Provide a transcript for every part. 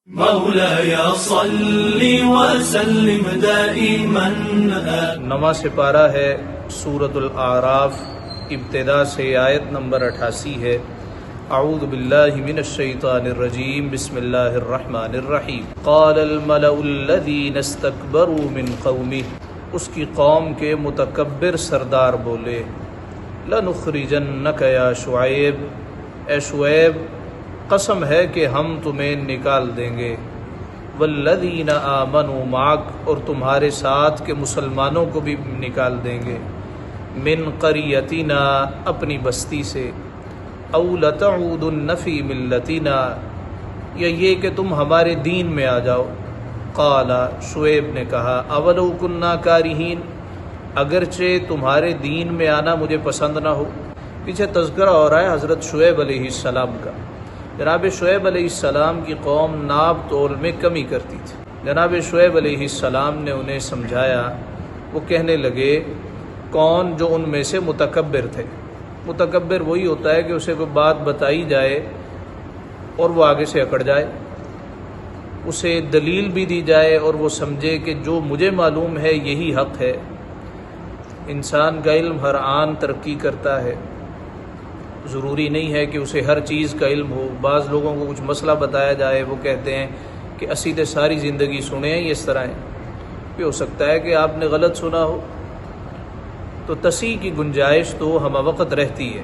مولاي صل وسلم دائما نواں سپارہ ہے سورۃ الاعراف، ابتدا سے آیت نمبر 88 ہے۔ اعوذ باللہ من الشیطان الرجیم، بسم اللہ الرحمن الرحیم۔ قال الملأ الذین استکبروا من قومہ، اس کی قوم کے متکبر سردار بولے، لنخرجنک یا شعیب، اے شعیب قسم ہے کہ ہم تمہیں نکال دیں گے، والذین آمنوا معک، اور تمہارے ساتھ کے مسلمانوں کو بھی نکال دیں گے، من قریتنا، اپنی بستی سے، او لتعودن فی ملتنا، یا یہ کہ تم ہمارے دین میں آ جاؤ۔ قال، شعیب نے کہا، اولو کننا کارہین، اگرچہ تمہارے دین میں آنا مجھے پسند نہ ہو۔ پیچھے تذکرہ ہو رہا ہے حضرت شعیب علیہ السلام کا۔ جناب شعیب علیہ السلام کی قوم ناب تول میں کمی کرتی تھی۔ جناب شعیب علیہ السلام نے انہیں سمجھایا، وہ کہنے لگے، کون جو ان میں سے متکبر تھے۔ متکبر وہی ہوتا ہے کہ اسے کوئی بات بتائی جائے اور وہ آگے سے اکڑ جائے، اسے دلیل بھی دی جائے اور وہ سمجھے کہ جو مجھے معلوم ہے یہی حق ہے۔ انسان کا علم ہر آن ترقی کرتا ہے، ضروری نہیں ہے کہ اسے ہر چیز کا علم ہو۔ بعض لوگوں کو کچھ مسئلہ بتایا جائے، وہ کہتے ہیں کہ اسی نے ساری زندگی سنے ہیں، یہ اس طرح ہیں۔ یہ ہو سکتا ہے کہ آپ نے غلط سنا ہو، تو تصحیح کی گنجائش تو ہمہ وقت رہتی ہے۔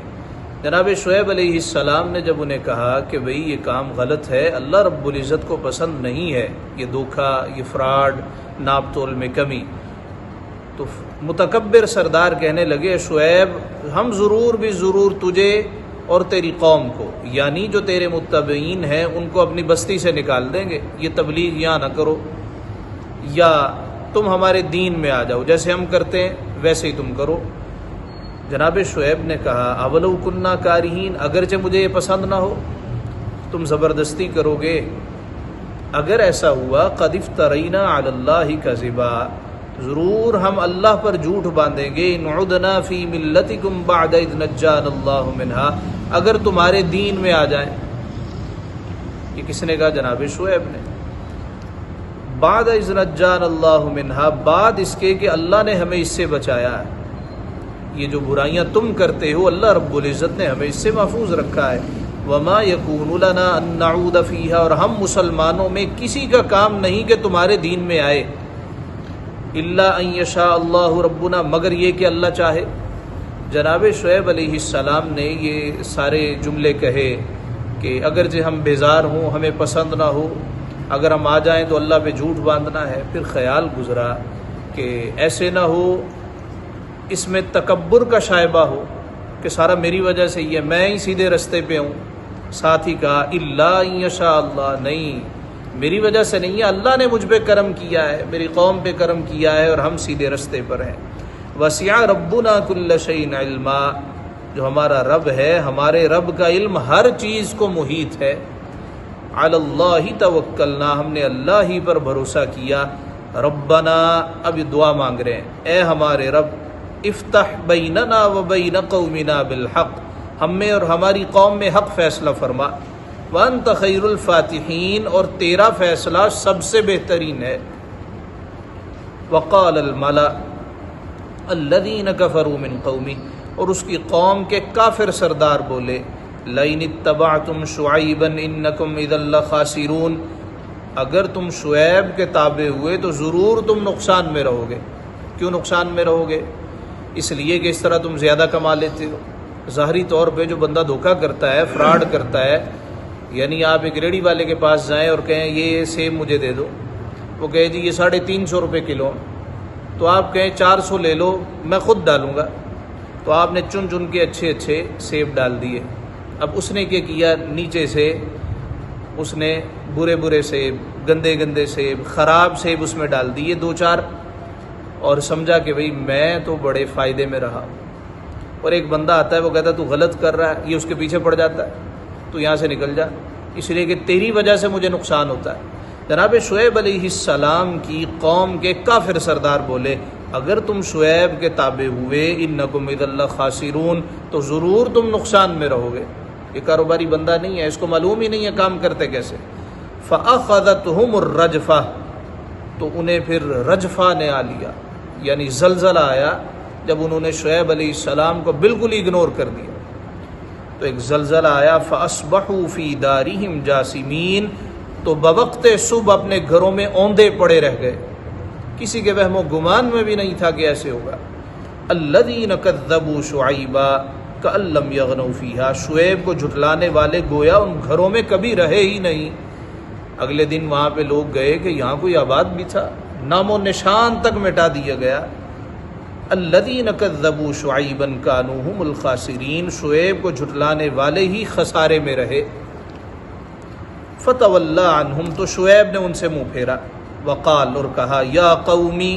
جناب شعیب علیہ السلام نے جب انہیں کہا کہ بھئی یہ کام غلط ہے، اللہ رب العزت کو پسند نہیں ہے یہ دھوکہ، یہ فراڈ، ناپ تول میں کمی، تو متکبر سردار کہنے لگے، شعیب ہم ضرور بھی ضرور تجھے اور تیری قوم کو، یعنی جو تیرے متبعین ہیں ان کو اپنی بستی سے نکال دیں گے، یہ تبلیغ یہاں نہ کرو، یا تم ہمارے دین میں آ جاؤ، جیسے ہم کرتے ہیں ویسے ہی تم کرو۔ جناب شعیب نے کہا، اولو کننا کارہین، اگرچہ مجھے یہ پسند نہ ہو، تم زبردستی کرو گے۔ اگر ایسا ہوا، قد افترینا علی اللہ کذبا، ضرور ہم اللہ پر جھوٹ باندھیں گے، ان عدنا فی ملتکم بعد اذ نجانا اللہ منہا، اگر تمہارے دین میں آ جائیں۔ یہ کس نے کہا؟ جناب شعیب نے۔ بعد اذ نجانا اللہ منہا، بعد اس کے کہ اللہ نے ہمیں اس سے بچایا ہے۔ یہ جو برائیاں تم کرتے ہو اللہ رب العزت نے ہمیں اس سے محفوظ رکھا ہے۔ وما یکون لنا ان نعود فیہا، اور ہم مسلمانوں میں کسی کا کام نہیں کہ تمہارے دین میں آئے، الا ان یشاء اللہ ربنا، مگر یہ کہ اللہ چاہے۔ جناب شعیب علیہ السلام نے یہ سارے جملے کہے کہ اگرچہ ہم بیزار ہوں، ہمیں پسند نہ ہو، اگر ہم آ جائیں تو اللہ پہ جھوٹ باندھنا ہے۔ پھر خیال گزرا کہ ایسے نہ ہو اس میں تکبر کا شائبہ ہو کہ سارا میری وجہ سے ہی ہے، میں ہی سیدھے رستے پہ ہوں۔ ساتھ ہی کہا، الا ان یشاء اللہ، نہیں میری وجہ سے نہیں ہے، اللہ نے مجھ پہ کرم کیا ہے، میری قوم پہ کرم کیا ہے اور ہم سیدھے رستے پر ہیں۔ وسع ربنا کل شیء علما، جو ہمارا رب ہے، ہمارے رب کا علم ہر چیز کو محیط ہے۔ علی اللہ توکلنا، ہم نے اللہ ہی پر بھروسہ کیا۔ ربنا، اب یہ دعا مانگ رہے ہیں، اے ہمارے رب، افتح بیننا و بین قومنا بالحق، ہم میں اور ہماری قوم میں حق فیصلہ فرما۔ وانت خیر الفاتحین، اور تیرا فیصلہ سب سے بہترین ہے۔ وقال الملأ الذین کفروا من قومہ، اور اس کی قوم کے کافر سردار بولے، لئن اتبعتم شعیبا انکم اذا لخاسرون، اگر تم شعیب کے تابع ہوئے تو ضرور تم نقصان میں رہو گے۔ کیوں نقصان میں رہو گے؟ اس لیے کہ اس طرح تم زیادہ کما لیتے ہو۔ ظاہری طور پہ جو بندہ دھوکہ کرتا ہے، فراڈ کرتا ہے، یعنی آپ ایک ریڑھی والے کے پاس جائیں اور کہیں یہ سیب مجھے دے دو، وہ کہے جی یہ 350 روپے کلو، تو آپ کہیں 400 لے لو، میں خود ڈالوں گا، تو آپ نے چن چن کے اچھے اچھے سیب ڈال دیے۔ اب اس نے کیا کیا؟ نیچے سے اس نے برے برے سیب، گندے گندے سیب، خراب سیب اس میں ڈال دیے 2-4، اور سمجھا کہ بھئی میں تو بڑے فائدے میں رہا۔ اور ایک بندہ آتا ہے، وہ کہتا ہے تو غلط کر رہا ہے، یہ اس کے پیچھے پڑ جاتا ہے، تو یہاں سے نکل جا، اس لیے کہ تیری وجہ سے مجھے نقصان ہوتا ہے۔ جناب شعیب علیہ السلام کی قوم کے کافر سردار بولے، اگر تم شعیب کے تابع ہوئے، انکم اذا لخاسرون، تو ضرور تم نقصان میں رہو گے۔ یہ کاروباری بندہ نہیں ہے، اس کو معلوم ہی نہیں ہے کام کرتے کیسے۔ فَأَخَذَتْهُمُ الرَّجْفَةُ، تو انہیں پھر رجفہ نے آ لیا، یعنی زلزلہ آیا جب انہوں نے شعیب علیہ السلام کو بالکل اگنور کر دیا، تو ایک زلزلہ آیا۔ فَأَصْبَحُوا فِي دَارِهِمْ جَاثِمِينَ، تو بوقت صبح اپنے گھروں میں اوندے پڑے رہ گئے، کسی کے وہم و گمان میں بھی نہیں تھا کہ ایسے ہوگا۔ الَّذِينَ كَذَّبُوا شُعَيْبًا كَأَن لَّمْ يَغْنَوْا فِيهَا، شعیب کو جھٹلانے والے گویا ان گھروں میں کبھی رہے ہی نہیں۔ اگلے دن وہاں پہ لوگ گئے کہ یہاں کوئی آباد بھی تھا، نام و نشان تک مٹا دیا گیا۔ الَّذِينَ كَذَّبُوا شُعَيْبًا كَانُوا هُمُ الْخَاسِرِينَ، شعیب کو جھٹلانے والے ہی خسارے میں رہے۔ فَتَوَلَّىٰ عَنْهُمْ، تو شعیب نے ان سے منہ پھیرا، وقال، اور کہا، یا قومی،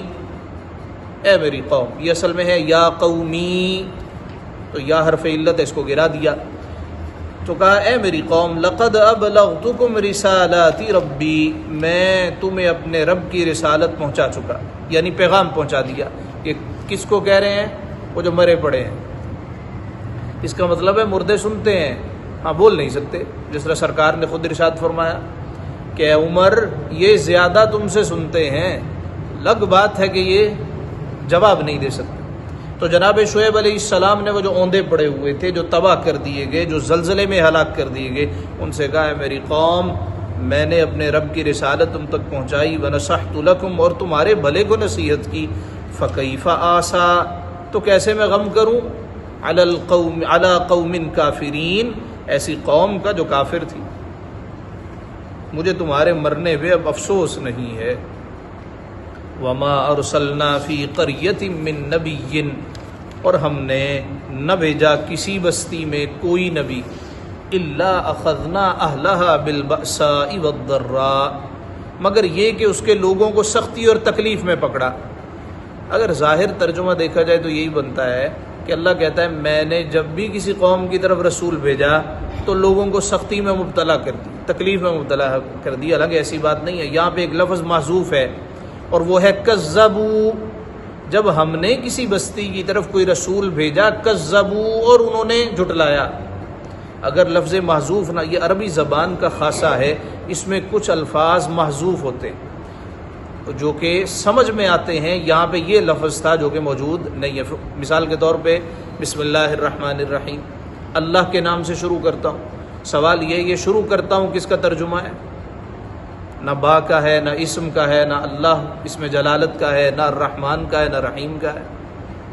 اے میری قوم، یہ اصل میں ہے یا قومی، تو یا حرف علت ہے، اس کو گرا دیا، تو کہا اے میری قوم، لقد ابلغتکم رسالات ربی، میں تمہیں اپنے رب کی رسالت پہنچا چکا، یعنی پیغام پہنچا دیا۔ یہ کس کو کہہ رہے ہیں؟ وہ جو مرے پڑے ہیں۔ اس کا مطلب ہے مردے سنتے ہیں، ہاں بول نہیں سکتے، جس طرح سرکار نے خود ارشاد فرمایا کہ اے عمر، یہ زیادہ تم سے سنتے ہیں، لگ بات ہے کہ یہ جواب نہیں دے سکتے۔ تو جناب شعیب علیہ السلام نے وہ جو اوندے پڑے ہوئے تھے، جو تباہ کر دیے گئے، جو زلزلے میں ہلاک کر دیے گئے، ان سے کہا ہے میری قوم، میں نے اپنے رب کی رسالت تم تک پہنچائی، وَنَصَحْتُ لَكُمْ، اور تمہارے بھلے کو نصیحت کی، فَكَيْفَ آسَىٰ، تو کیسے میں غم کروں، عَلَىٰ قَوْمٍ كَافِرِينَ، ایسی قوم کا جو کافر تھی، مجھے تمہارے مرنے پہ اب افسوس نہیں ہے۔ وَمَا أَرْسَلْنَا فِي قَرْيَةٍ مِّن نَبِيٍّ، اور ہم نے نہ بھیجا کسی بستی میں کوئی نبی، إِلَّا أَخَذْنَا أَهْلَهَا بِالْبَأْسَاءِ وَالضَّرَّاءِ، مگر یہ کہ اس کے لوگوں کو سختی اور تکلیف میں پکڑا۔ اگر ظاہر ترجمہ دیکھا جائے تو یہی بنتا ہے کہ اللہ کہتا ہے میں نے جب بھی کسی قوم کی طرف رسول بھیجا تو لوگوں کو سختی میں مبتلا کر دی، تکلیف میں مبتلا کر دی۔ حالانکہ ایسی بات نہیں ہے، یہاں پہ ایک لفظ محذوف ہے اور وہ ہے کذبوا، جب ہم نے کسی بستی کی طرف کوئی رسول بھیجا، کذبوا، اور انہوں نے جھٹلایا۔ اگر لفظ محذوف نہ، یہ عربی زبان کا خاصہ ہے، اس میں کچھ الفاظ محذوف ہوتے ہیں جو کہ سمجھ میں آتے ہیں، یہاں پہ یہ لفظ تھا جو کہ موجود نہیں ہے۔ مثال کے طور پہ بسم اللہ الرحمن الرحیم، اللہ کے نام سے شروع کرتا ہوں۔ سوال یہ شروع کرتا ہوں کس کا ترجمہ ہے؟ نہ با کا ہے، نہ اسم کا ہے، نہ اللہ اسم جلالت کا ہے، نہ الرحمن کا ہے، نہ رحیم کا ہے۔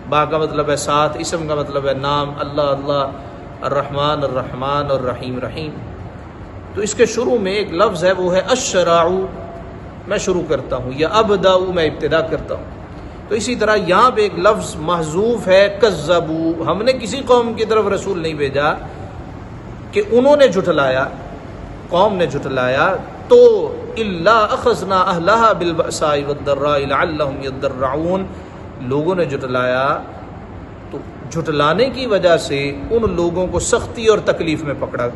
با کا مطلب ہے ساتھ، اسم کا مطلب ہے نام، اللہ اللہ، الرحمن الرحمن، اور رحیم رحیم۔ تو اس کے شروع میں ایک لفظ ہے، وہ ہے اشراع، میں شروع کرتا ہوں، یا ابدأ، میں ابتدا کرتا ہوں۔ تو اسی طرح یہاں پہ ایک لفظ محذوف ہے، کذبوا، ہم نے کسی قوم کی طرف رسول نہیں بھیجا کہ انہوں نے جھٹلایا، قوم نے جھٹلایا، تو الا اخذنا اهلها بالبأساء والضراء لعلهم يضرعون، لوگوں نے جھٹلایا تو جھٹلانے کی وجہ سے ان لوگوں کو سختی اور تکلیف میں پکڑا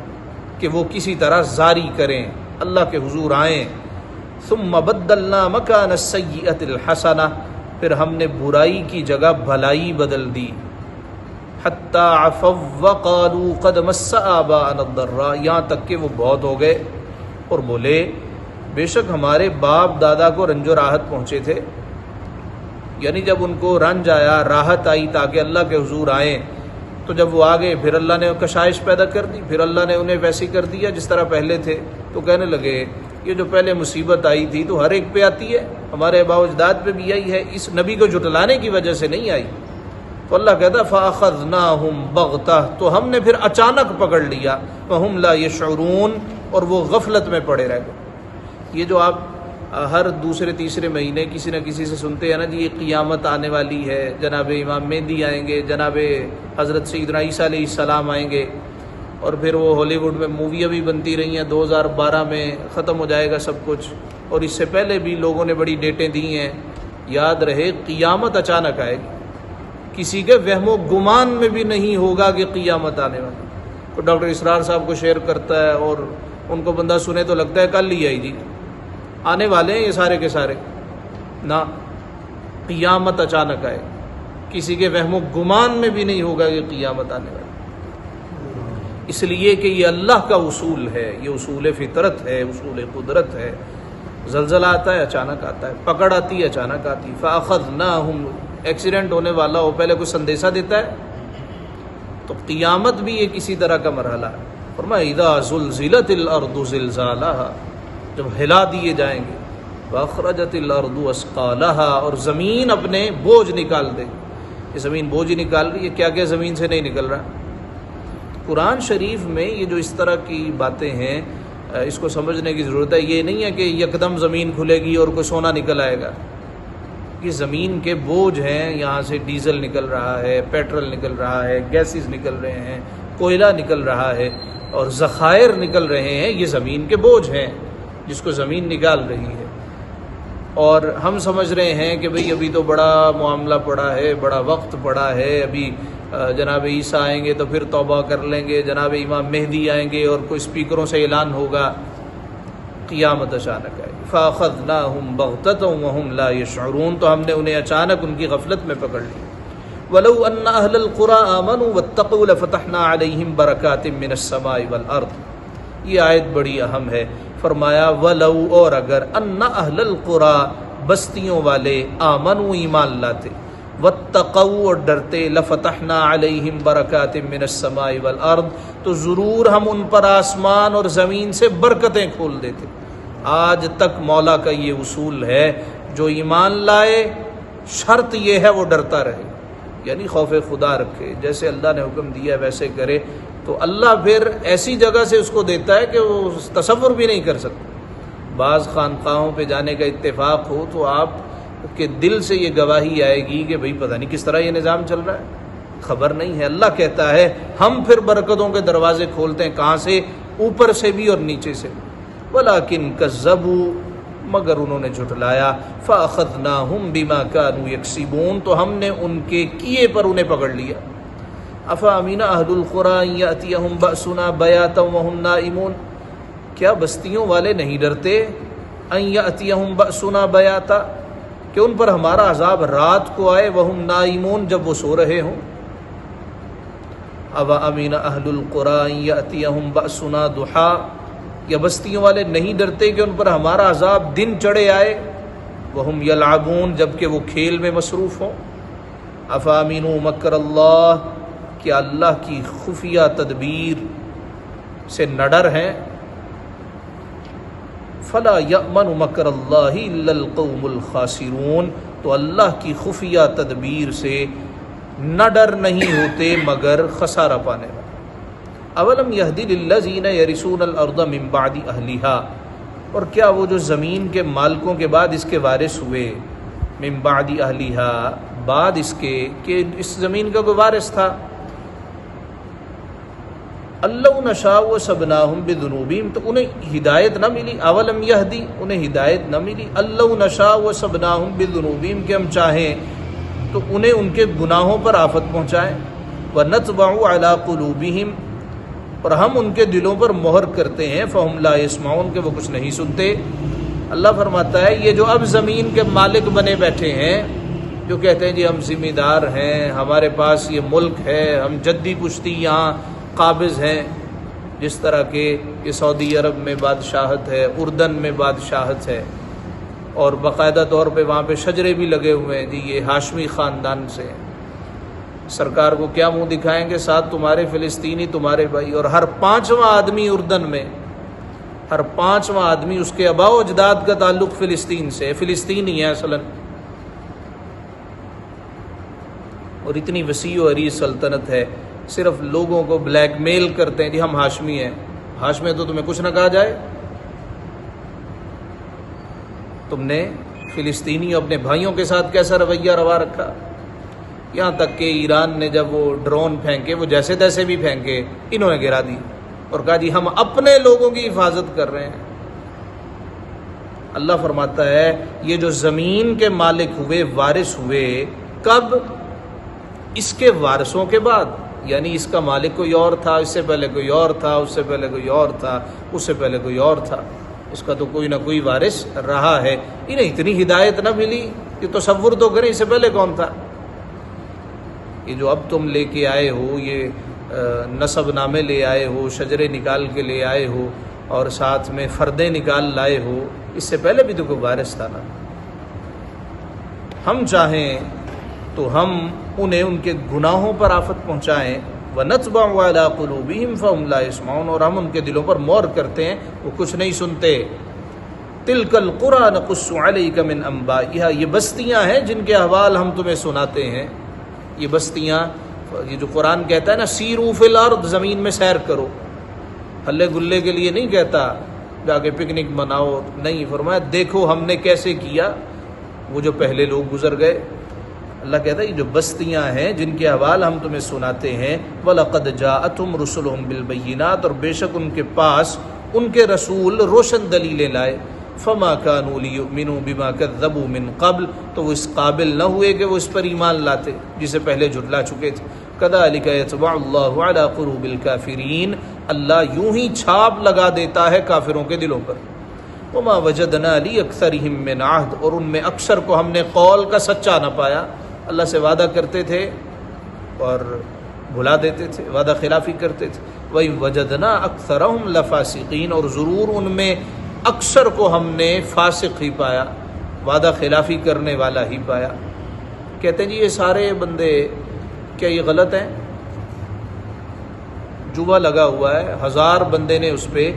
کہ وہ کسی طرح زاری کریں، اللہ کے حضور آئیں۔ ثم بدلنا مکان السیئۃ الحسنہ، پھر ہم نے برائی کی جگہ بھلائی بدل دی۔ حتی عفوا وقالوا قد مس آباءنا الضراء، یہاں تک کہ وہ بہت ہو گئے اور بولے بے شک ہمارے باپ دادا کو رنج و راحت پہنچے تھے، یعنی جب ان کو رنج آیا، راحت آئی تاکہ اللہ کے حضور آئیں، تو جب وہ آگے پھر اللہ نے کشائش پیدا کر دی، پھر اللہ نے انہیں ویسی کر دیا جس طرح پہلے تھے، تو کہنے لگے یہ جو پہلے مصیبت آئی تھی تو ہر ایک پہ آتی ہے، ہمارے آباء و اجداد پہ بھی آئی ہے، اس نبی کو جھٹلانے کی وجہ سے نہیں آئی۔ تو اللہ کہتا فَأَخَذْنَاهُمْ بَغْتَةً، تو ہم نے پھر اچانک پکڑ لیا، وَهُمْ لَا يَشْعُرُونَ، اور وہ غفلت میں پڑے رہ گئے۔ یہ جو آپ ہر دوسرے تیسرے مہینے کسی نہ کسی سے سنتے ہیں نا جی، یہ قیامت آنے والی ہے، جناب امام مہدی آئیں گے، جناب حضرت سیدنا عیسیٰ علیہ السلام آئیں گے، اور پھر وہ ہالی ووڈ میں موویاں بھی بنتی رہی ہیں، 2012 میں ختم ہو جائے گا سب کچھ، اور اس سے پہلے بھی لوگوں نے بڑی ڈیٹیں دی ہیں۔ یاد رہے قیامت اچانک آئے گی، کسی کے وہم و گمان میں بھی نہیں ہوگا کہ قیامت آنے والی۔ تو ڈاکٹر اسرار صاحب کو شیئر کرتا ہے اور ان کو بندہ سنے تو لگتا ہے کل ہی آئی جی، آنے والے ہیں یہ سارے کے سارے، نہ، قیامت اچانک آئے، کسی کے وہم و گمان میں بھی نہیں ہوگا کہ قیامت آنے والی۔ اس لیے کہ یہ اللہ کا اصول ہے، یہ اصول فطرت ہے، اصول قدرت ہے۔ زلزلہ آتا ہے اچانک آتا ہے، پکڑ آتی ہے اچانک آتی ہے۔ فَأَخَذْنَاهُمْ، ایکسیڈنٹ ہونے والا ہو پہلے کوئی سندیشہ دیتا ہے؟ تو قیامت بھی ایک اسی طرح کا مرحلہ ہے۔ فرمایا اِذَا زُلْزِلَتِ الْأَرْضُ زِلْزَالَهَا، جب ہلا دیے جائیں گے، وَأَخْرَجَتِ الْأَرْضُ أَثْقَالَهَا، اور زمین اپنے بوجھ نکال دے گی۔ یہ زمین بوجھ ہی نکال رہی ہے، کیا کیا زمین سے نہیں نکل رہا۔ قرآن شریف میں یہ جو اس طرح کی باتیں ہیں اس کو سمجھنے کی ضرورت ہے۔ یہ نہیں ہے کہ یکدم زمین کھلے گی اور کوئی سونا نکل آئے گا۔ یہ زمین کے بوجھ ہیں، یہاں سے ڈیزل نکل رہا ہے، پیٹرول نکل رہا ہے، گیسز نکل رہے ہیں، کوئلہ نکل رہا ہے اور ذخائر نکل رہے ہیں۔ یہ زمین کے بوجھ ہیں جس کو زمین نکال رہی ہے۔ اور ہم سمجھ رہے ہیں کہ بھئی ابھی تو بڑا معاملہ پڑا ہے، بڑا وقت پڑا ہے، ابھی جناب عیسیٰ آئیں گے تو پھر توبہ کر لیں گے، جناب امام مہدی آئیں گے اور کوئی سپیکروں سے اعلان ہوگا۔ قیامت اچانک آئے گی۔ فَأَخَذْنَاهُمْ بَغْتَةً وَهُمْ لَا يَشْعُرُونَ، تو ہم نے انہیں اچانک ان کی غفلت میں پکڑ لیا۔ وَلَوْ أَنَّ أَهْلَ الْقُرَىٰ آمَنُوا وَاتَّقُوا لَفَتَحْنَا عَلَيْهِمْ بَرَكَاتٍ مِّنَ السَّمَاءِ وَالْأَرْضِ، یہ آیت بڑی اہم ہے۔ فرمایا وَلَوْ، اور اگر، أَنَّ أَهْلَ الْقُرَىٰ، بستیوں والے، آمنوا، ایمان لاتے، واتقوا، اور ڈرتے، لفتحنا علیہم برکات من السماء والارض، تو ضرور ہم ان پر آسمان اور زمین سے برکتیں کھول دیتے۔ آج تک مولا کا یہ اصول ہے، جو ایمان لائے شرط یہ ہے وہ ڈرتا رہے، یعنی خوف خدا رکھے، جیسے اللہ نے حکم دیا ویسے کرے، تو اللہ پھر ایسی جگہ سے اس کو دیتا ہے کہ وہ تصور بھی نہیں کر سکتا۔ بعض خانقاہوں پہ جانے کا اتفاق ہو تو آپ کہ دل سے یہ گواہی آئے گی کہ بھئی پتہ نہیں کس طرح یہ نظام چل رہا ہے، خبر نہیں ہے۔ اللہ کہتا ہے ہم پھر برکتوں کے دروازے کھولتے ہیں، کہاں سے؟ اوپر سے بھی اور نیچے سے بھی۔ وَلَٰكِن كَذَّبُوا، مگر انہوں نے جھٹلایا، فَأَخَذْنَاهُمْ بِمَا كَانُوا يَكْسِبُونَ، تو ہم نے ان کے کیے پر انہیں پکڑ لیا۔ أَفَأَمِنَ أَهْلُ الْقُرَىٰ أَن يَأْتِيَهُمْ بَأْسُنَا بَيَاتًا وَهُمْ نَائِمُونَ، کیا بستیوں والے نہیں ڈرتے؟ أَن يَأْتِيَهُمْ بَأْسُنَا بَيَاتًا، کہ ان پر ہمارا عذاب رات کو آئے، وہم نائمون، جب وہ سو رہے ہوں۔ أَوَأَمِنَ أَهْلُ الْقُرَىٰ أَن يَأْتِيَهُمْ بَأْسُنَا ضُحًى، یا بستیوں والے نہیں ڈرتے کہ ان پر ہمارا عذاب دن چڑھے آئے، وہم یلعبون، جبکہ وہ کھیل میں مصروف ہوں۔ أَفَأَمِنُوا مَكْرَ اللَّهِ، کیا اللہ کی خفیہ تدبیر سے نہ ڈر ہیں؟ فَلَا يَأْمَنُ مَكْرَ اللَّهِ إِلَّا الْقَوْمُ الْخَاسِرُونَ، تو اللہ کی خفیہ تدبیر سے نہ ڈر نہیں ہوتے مگر خسارہ پانے والے۔ اولم یہدی للذین یرثون الارض من بعد اہلہا، اور کیا وہ جو زمین کے مالکوں کے بعد اس کے وارث ہوئے، من بعد اہلہا، بعد اس کے کہ اس زمین کا کوئی وارث تھا، اللہ نشاء وصبناہم بذنوبہم، تو انہیں ہدایت نہ ملی، اولم یہدی، انہیں ہدایت نہ ملی، اللہ نشاء وصبناہم بذنوبہم، کہ ہم چاہیں تو انہیں ان کے گناہوں پر آفت پہنچائیں، ونطبع علی قلوبہم، اور ہم ان کے دلوں پر مہر کرتے ہیں، فہم لا یسمعون، کہ وہ کچھ نہیں سنتے۔ اللہ فرماتا ہے یہ جو اب زمین کے مالک بنے بیٹھے ہیں، جو کہتے ہیں جی ہم ذمہ دار ہیں، ہمارے پاس یہ ملک ہے، ہم جدی پشتی یہاں قابض ہیں، جس طرح کہ یہ سعودی عرب میں بادشاہت ہے، اردن میں بادشاہت ہے، اور باقاعدہ طور پہ وہاں پہ شجرے بھی لگے ہوئے ہیں، جی یہ ہاشمی خاندان سے ہیں۔ سرکار کو کیا منہ دکھائیں گے؟ ساتھ تمہارے فلسطینی تمہارے بھائی، اور ہر پانچواں آدمی اردن میں، ہر پانچواں آدمی اس کے آباء و اجداد کا تعلق فلسطین سے، فلسطینی ہے اصلاً، اور اتنی وسیع و عریض سلطنت ہے، صرف لوگوں کو بلیک میل کرتے ہیں، جی ہم ہاشمی ہیں، ہاشمی تو تمہیں کچھ نہ کہا جائے، تم نے فلسطینی اپنے بھائیوں کے ساتھ کیسا رویہ روا رکھا، یہاں تک کہ ایران نے جب وہ ڈرون پھینکے، وہ جیسے تیسے بھی پھینکے، انہوں نے گرا دی اور کہا جی ہم اپنے لوگوں کی حفاظت کر رہے ہیں۔ اللہ فرماتا ہے یہ جو زمین کے مالک ہوئے، وارث ہوئے، کب؟ اس کے وارثوں کے بعد، یعنی اس کا مالک کوئی اور تھا، اس سے پہلے کوئی اور تھا، اس سے پہلے کوئی اور تھا، اس سے پہلے کوئی اور تھا، اس کا تو کوئی نہ کوئی وارث رہا ہے۔ انہیں اتنی ہدایت نہ ملی کہ تصور تو کریں اس سے پہلے کون تھا؟ یہ جو اب تم لے کے آئے ہو، یہ نسب نامے لے آئے ہو، شجرے نکال کے لے آئے ہو اور ساتھ میں فردے نکال لائے ہو، اس سے پہلے بھی تو کوئی وارث تھا نا۔ ہم چاہیں تو ہم انہیں ان کے گناہوں پر آفت پہنچائیں، وَنَطْبَعُ عَلَىٰ قُلُوبِهِمْ فَهُمْ لَا يَسْمَعُونَ، اور ہم ان کے دلوں پر مہر کرتے ہیں، وہ کچھ نہیں سنتے۔ تِلْكَ الْقُرَىٰ نَقُصُّ عَلَيْكَ مِنْ أَنبَائِهَا، یہ بستیاں ہیں جن کے احوال ہم تمہیں سناتے ہیں۔ یہ بستیاں، یہ جو قرآن کہتا ہے نا سیروا فی الارض، زمین میں سیر کرو، ہلے گلے کے لیے نہیں کہتا جا کے پکنک مناؤ، نہیں، فرمایا دیکھو ہم نے کیسے کیا وہ جو پہلے لوگ گزر گئے۔ اللہ کہتا ہے یہ جو بستیاں ہیں جن کے احوال ہم تمہیں سناتے ہیں، وَلَقَدْ جَاءَتْهُمْ رُسُلُهُمْ بِالْبَيِّنَاتِ، اور بے شک ان کے پاس ان کے رسول روشن دلیلیں لائے، فَمَا كَانُوا لِيُؤْمِنُوا بِمَا كَذَّبُوا مِن قَبْلُ، تو وہ اس قابل نہ ہوئے کہ وہ اس پر ایمان لاتے جسے پہلے جھٹلا چکے تھے۔ كَذَلِكَ يَطْبَعُ اللَّهُ عَلَىٰ قُلُوبِ الْكَافِرِينَ، اللہ یوں ہی چھاپ لگا دیتا ہے کافروں کے دلوں پر۔ وَمَا وَجَدْنَا لِأَكْثَرِهِم مِّنْ عَهْدٍ، اور ان میں اکثر کو ہم نے قول کا سچا نہ پایا، اللہ سے وعدہ کرتے تھے اور بھلا دیتے تھے، وعدہ خلافی کرتے تھے۔ وَإِن وَجَدْنَا أَكْثَرَهُمْ لَفَاسِقِينَ، اور ضرور ان میں اکثر کو ہم نے فاسق ہی پایا، وعدہ خلافی کرنے والا ہی پایا۔ کہتے ہیں جی یہ سارے بندے کیا یہ غلط ہیں؟ جوا لگا ہوا ہے، 1000 بندے نے اس پہ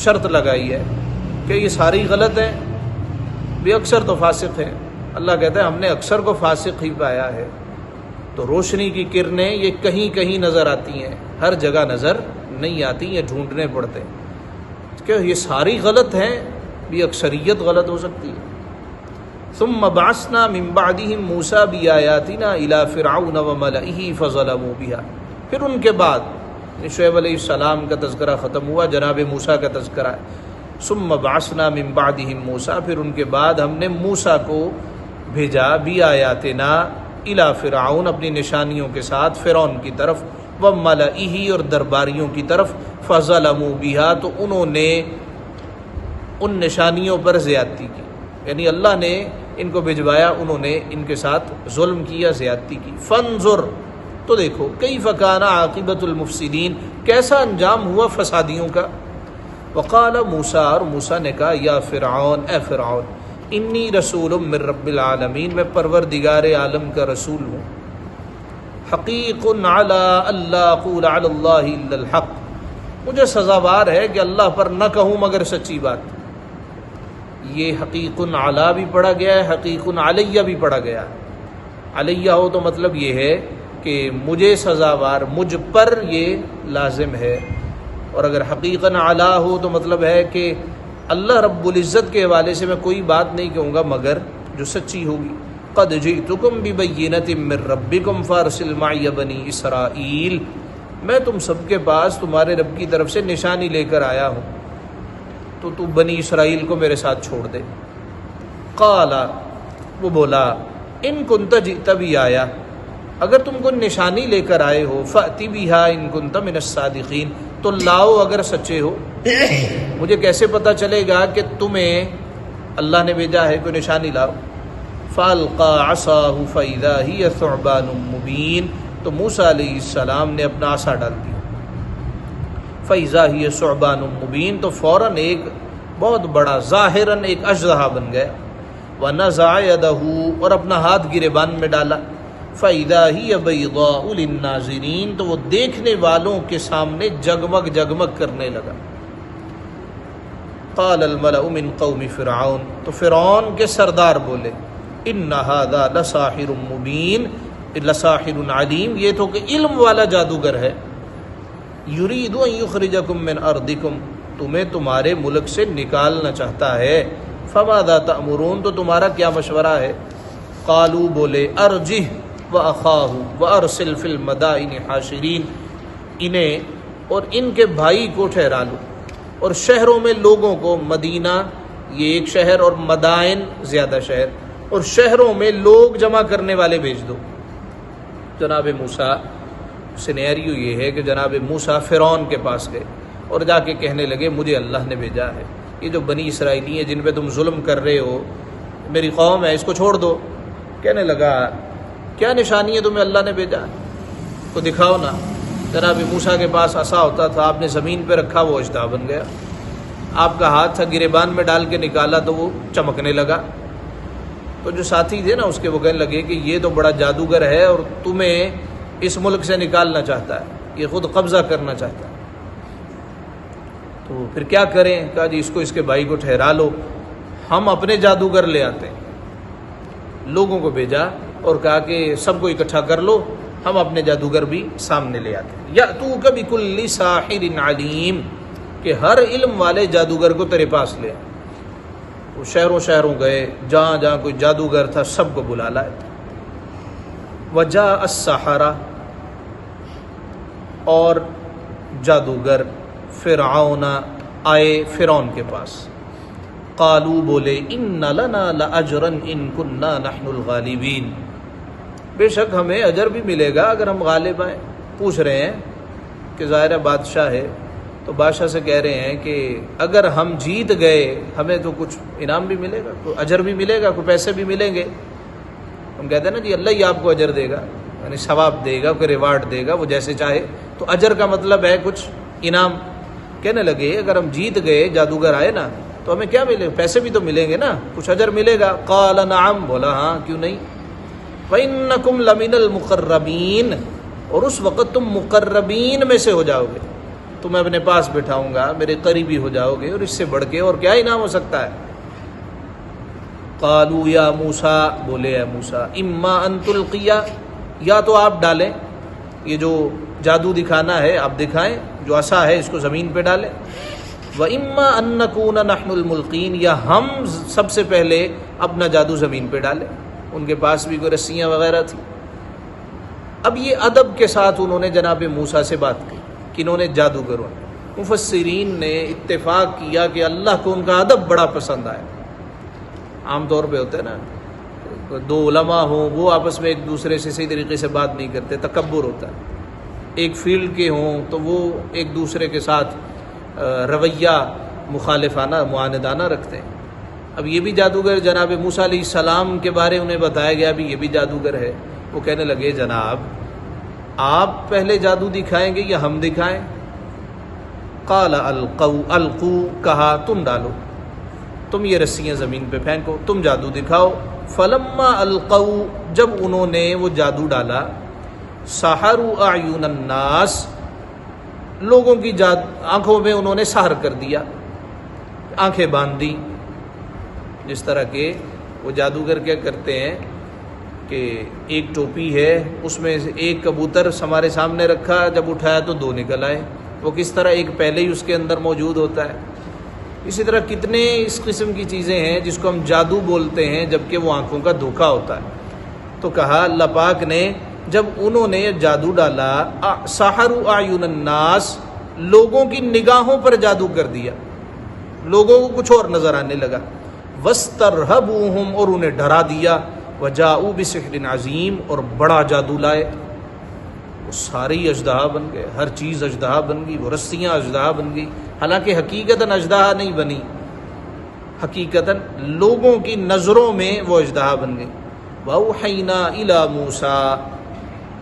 شرط لگائی ہے کہ یہ ساری غلط ہیں، بھی اکثر تو فاسق ہیں۔ اللہ کہتا ہے ہم نے اکثر کو فاسق ہی پایا ہے۔ تو روشنی کی کرنیں یہ کہیں کہیں نظر آتی ہیں، ہر جگہ نظر نہیں آتی، یہ ڈھونڈنے پڑتے ہیں کہ یہ ساری غلط ہیں، بھی اکثریت غلط ہو سکتی ہے۔ ثم بعثنا من بعدهم موسیٰ بآیاتنا الى فرعون وملئه فظلموا بها، پھر ان کے بعد شعیب علیہ السلام کا تذکرہ ختم ہوا، جناب موسیٰ کا تذکرہ ہے۔ ثم بعثنا من بعدهم موسیٰ، پھر ان کے بعد ہم نے موسیٰ کو بھیجا بآیاتنا الى فرعون، اپنی نشانیوں کے ساتھ فرعون کی طرف، وملئه اور درباریوں کی طرف، فظلموا بها، تو انہوں نے ان نشانیوں پر زیادتی کی، یعنی اللہ نے ان کو بھجوایا، انہوں نے ان کے ساتھ ظلم کیا، زیادتی کی۔ فانظر، تو دیکھو کیف کان عاقبۃ المفسدین، کیسا انجام ہوا فسادیوں کا۔ وقال موسیٰ، اور موسیٰ نے کہا یا فرعون، اے فرعون، انی رسول من رب العالمین، میں پروردگار عالم کا رسول ہوں، حقیق علی الا اقول علی اللہ الا الحق، مجھے سزاوار ہے کہ اللہ پر نہ کہوں مگر سچی بات۔ یہ حقیق علی بھی پڑھا گیا ہے، حقیق علیہ بھی پڑھا گیا ہے۔ علیہ ہو تو مطلب یہ ہے کہ مجھے سزاوار، مجھ پر یہ لازم ہے، اور اگر حقیقاً علی ہو تو مطلب ہے کہ اللہ رب العزت کے حوالے سے میں کوئی بات نہیں کہوں گا مگر جو سچی ہوگی۔ قد جئتکم ببینۃ من ربکم فارسل معی بنی اسرائیل، میں تم سب کے پاس تمہارے رب کی طرف سے نشانی لے کر آیا ہوں، تو بنی اسرائیل کو میرے ساتھ چھوڑ دے۔ قال، وہ بولا، ان کنت جئت بی آیا، اگر تم کو نشانی لے کر آئے ہو، فأتی بہا ان کنت من الصادقین، تو لاؤ اگر سچے ہو۔ مجھے کیسے پتہ چلے گا کہ تمہیں اللہ نے بھیجا ہے، کوئی نشانی لاؤ۔ فالقى عصاه فاذا هي ثعبان مبین، تو موسیٰ علیہ السلام نے اپنا عصا ڈال دیا۔ فاذا هي ثعبان مبین، تو فوراً ایک بہت بڑا ظاہراً ایک اژدہا بن گیا۔ ونزع يده، اور اپنا ہاتھ گریبان میں ڈالا۔ فاذا هي بيضاء للناظرین، تو وہ دیکھنے والوں کے سامنے جگمگ جگمگ کرنے لگا۔ قال الملأ من قوم فرعون، تو فرعون کے سردار بولے، ان هذا لساحر مبین، لساحر علیم، یہ تو کہ علم والا جادوگر ہے۔ یرید ان یخرجکم من ارضکم، تمہیں تمہارے ملک سے نکالنا چاہتا ہے۔ فماذا تأمرون، تو تمہارا کیا مشورہ ہے؟ قالوا، بولے، ارجہ واخاہ وارسل فی المدائن حاشرین، انہیں اور ان کے بھائی کو ٹھہرا لو، اور شہروں میں لوگوں کو، مدینہ یہ ایک شہر اور مدائن زیادہ شہر، اور شہروں میں لوگ جمع کرنے والے بھیج دو۔ جناب موسیٰ، سینیریو یہ ہے کہ جناب موسیٰ فرعون کے پاس گئے اور جا کے کہنے لگے مجھے اللہ نے بھیجا ہے، یہ جو بنی اسرائیلی ہیں جن پہ تم ظلم کر رہے ہو، میری قوم ہے، اس کو چھوڑ دو۔ کہنے لگا کیا نشانی ہے تمہیں اللہ نے بھیجا؟ کو دکھاؤ نا۔ جناب موسیٰ کے پاس عصا ہوتا تھا، آپ نے زمین پہ رکھا، وہ اژدہا بن گیا۔ آپ کا ہاتھ تھا، گریبان میں ڈال کے نکالا تو وہ چمکنے لگا۔ تو جو ساتھی تھے نا اس کے، وہ کہنے لگے کہ یہ تو بڑا جادوگر ہے اور تمہیں اس ملک سے نکالنا چاہتا ہے، یہ خود قبضہ کرنا چاہتا ہے۔ تو پھر کیا کریں؟ کہا جی اس کو، اس کے بھائی کو ٹھہرا لو، ہم اپنے جادوگر لے آتے ہیں۔ لوگوں کو بھیجا اور کہا کہ سب کو اکٹھا کر لو، ہم اپنے جادوگر بھی سامنے لے آتے ہیں۔ یأتوک بکل ساحر علیم، کہ ہر علم والے جادوگر کو تیرے پاس لے آئے۔ وہ شہروں گئے، جہاں جہاں کوئی جادوگر تھا سب کو بلا لائے۔ وجاء السحرہ، اور جادوگر فرعون آئے فرعون کے پاس۔ قالوا، بولے، ان لنا لاجرا ان كنا نحن الغالبین، بے شک ہمیں اجر بھی ملے گا اگر ہم غالب آئیں۔ پوچھ رہے ہیں کہ ظاہر بادشاہ ہے تو بادشاہ سے کہہ رہے ہیں کہ اگر ہم جیت گئے ہمیں تو کچھ انعام بھی ملے گا، کوئی اجر بھی ملے گا، کوئی پیسے بھی ملیں گے۔ ہم کہتے ہیں نا جی اللہ ہی آپ کو اجر دے گا، یعنی ثواب دے گا، کوئی ریوارڈ دے گا، وہ جیسے چاہے۔ تو اجر کا مطلب ہے کچھ انعام۔ کہنے لگے اگر ہم جیت گئے، جادوگر آئے نا، تو ہمیں کیا ملے؟ پیسے بھی تو ملیں گے نا، کچھ اجر ملے گا۔ قال نعم، بولا ہاں کیوں نہیں۔ وَإِنَّكُمْ لَمِنَ الْمُقَرَّبِينَ، اور اس وقت تم مقربین میں سے ہو جاؤ گے، تمہیں اپنے پاس بٹھاؤں گا، میرے قریبی ہو جاؤ گے، اور اس سے بڑھ کے اور کیا انعام ہو سکتا ہے؟ قالوا یا موسیٰ، بولے اے موسیٰ، اما ان تلقیا، یا تو آپ ڈالیں، یہ جو جادو دکھانا ہے آپ دکھائیں، جو عصا ہے اس کو زمین پہ ڈالیں۔ وَإِمَّا أَن نَّكُونَ نَحْنُ الْمُلْقِينَ، یا ہم سب سے پہلے اپنا جادو زمین پہ ڈالیں۔ ان کے پاس بھی کوئی رسیاں وغیرہ تھی۔ اب یہ ادب کے ساتھ انہوں نے جناب موسیٰ سے بات کی کہ انہوں نے جادوگروں، مفسرین نے اتفاق کیا کہ اللہ کو ان کا ادب بڑا پسند آیا۔ عام طور پہ ہوتا ہے نا، دو علماء ہوں وہ آپس میں ایک دوسرے سے صحیح طریقے سے بات نہیں کرتے، تکبر ہوتا ہے۔ ایک فیلڈ کے ہوں تو وہ ایک دوسرے کے ساتھ رویہ مخالفانہ، معاندانہ رکھتے ہیں۔ اب یہ بھی جادوگر، جناب موسیٰ علیہ السلام کے بارے انہیں بتایا گیا بھی یہ بھی جادوگر ہے۔ وہ کہنے لگے جناب آپ پہلے جادو دکھائیں گے یا ہم دکھائیں؟ قال القوا، کہا تم ڈالو، تم یہ رسیاں زمین پہ پھینکو، تم جادو دکھاؤ۔ فلما القوا، جب انہوں نے وہ جادو ڈالا، سحروا اعین الناس، لوگوں کی آنکھوں میں انہوں نے سحر کر دیا، آنکھیں باندھ دی۔ جس طرح کہ وہ جادوگر کیا کرتے ہیں کہ ایک ٹوپی ہے، اس میں ایک کبوتر ہمارے سامنے رکھا، جب اٹھایا تو دو نکل آئے، وہ کس طرح ایک پہلے ہی اس کے اندر موجود ہوتا ہے۔ اسی طرح کتنے اس قسم کی چیزیں ہیں جس کو ہم جادو بولتے ہیں جبکہ وہ آنکھوں کا دھوکہ ہوتا ہے۔ تو کہا اللہ پاک نے جب انہوں نے جادو ڈالا، سحروا اعین الناس، لوگوں کی نگاہوں پر جادو کر دیا، لوگوں کو کچھ اور نظر آنے لگا۔ واسترہبوہم، اور انہیں ڈرا دیا۔ وجاؤوا بسحر عظیم، اور بڑا جادو لائے۔ وہ سارے ہی اژدہا بن گئے، ہر چیز اژدہا بن گئی، وہ رسیاں اژدہا بن گئی، حالانکہ حقیقتاً اژدہا نہیں بنی، حقیقتاً لوگوں کی نظروں میں وہ اژدہا بن گئی۔ وَأَوْحَيْنَا إِلَى مُوسَىٰ،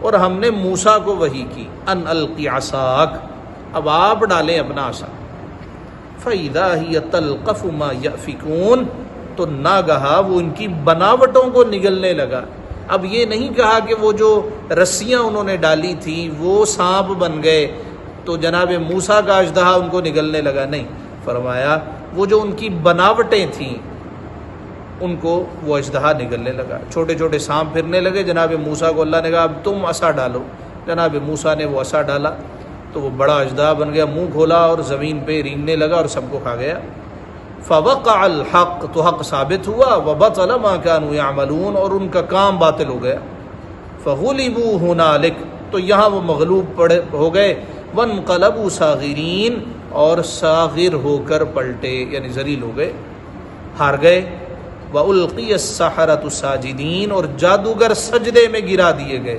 اور ہم نے موسیٰ کو وحی کی، ان القی عصاک، اب آپ ڈالیں اپنا عصا۔ فَإِذَا هِيَ تَلْقَفُ مَا يَأْفِكُونَ، تو ناگہا وہ ان کی بناوٹوں کو نگلنے لگا۔ اب یہ نہیں کہا کہ وہ جو رسیاں انہوں نے ڈالی تھی وہ سانپ بن گئے تو جناب موسیٰ کا اژدہا ان کو نگلنے لگا، نہیں، فرمایا وہ جو ان کی بناوٹیں تھیں ان کو وہ اژدہا نگلنے لگا، چھوٹے چھوٹے سانپ پھرنے لگے۔ جناب موسیٰ کو اللہ نے کہا اب تم عصا ڈالو، جناب موسیٰ نے وہ عصا ڈالا تو وہ بڑا اژدہا بن گیا، منہ کھولا اور زمین پہ رینگنے لگا اور سب کو کھا گیا۔ فوقع الحق، تو حق ثابت ہوا، وبطل ما كانوا يعملون، اور ان کا کام باطل ہو گیا۔ فغلبوا هنالك، تو یہاں وہ مغلوب ہو گئے۔ وانقلبوا صاغرین، اور صاغر ہو کر پلٹے، یعنی ذلیل ہو گئے، ہار گئے۔ وَأُلْقِيَ السَّحَرَةُ ساجدین، اور جادوگر سجدے میں گرا دیے گئے،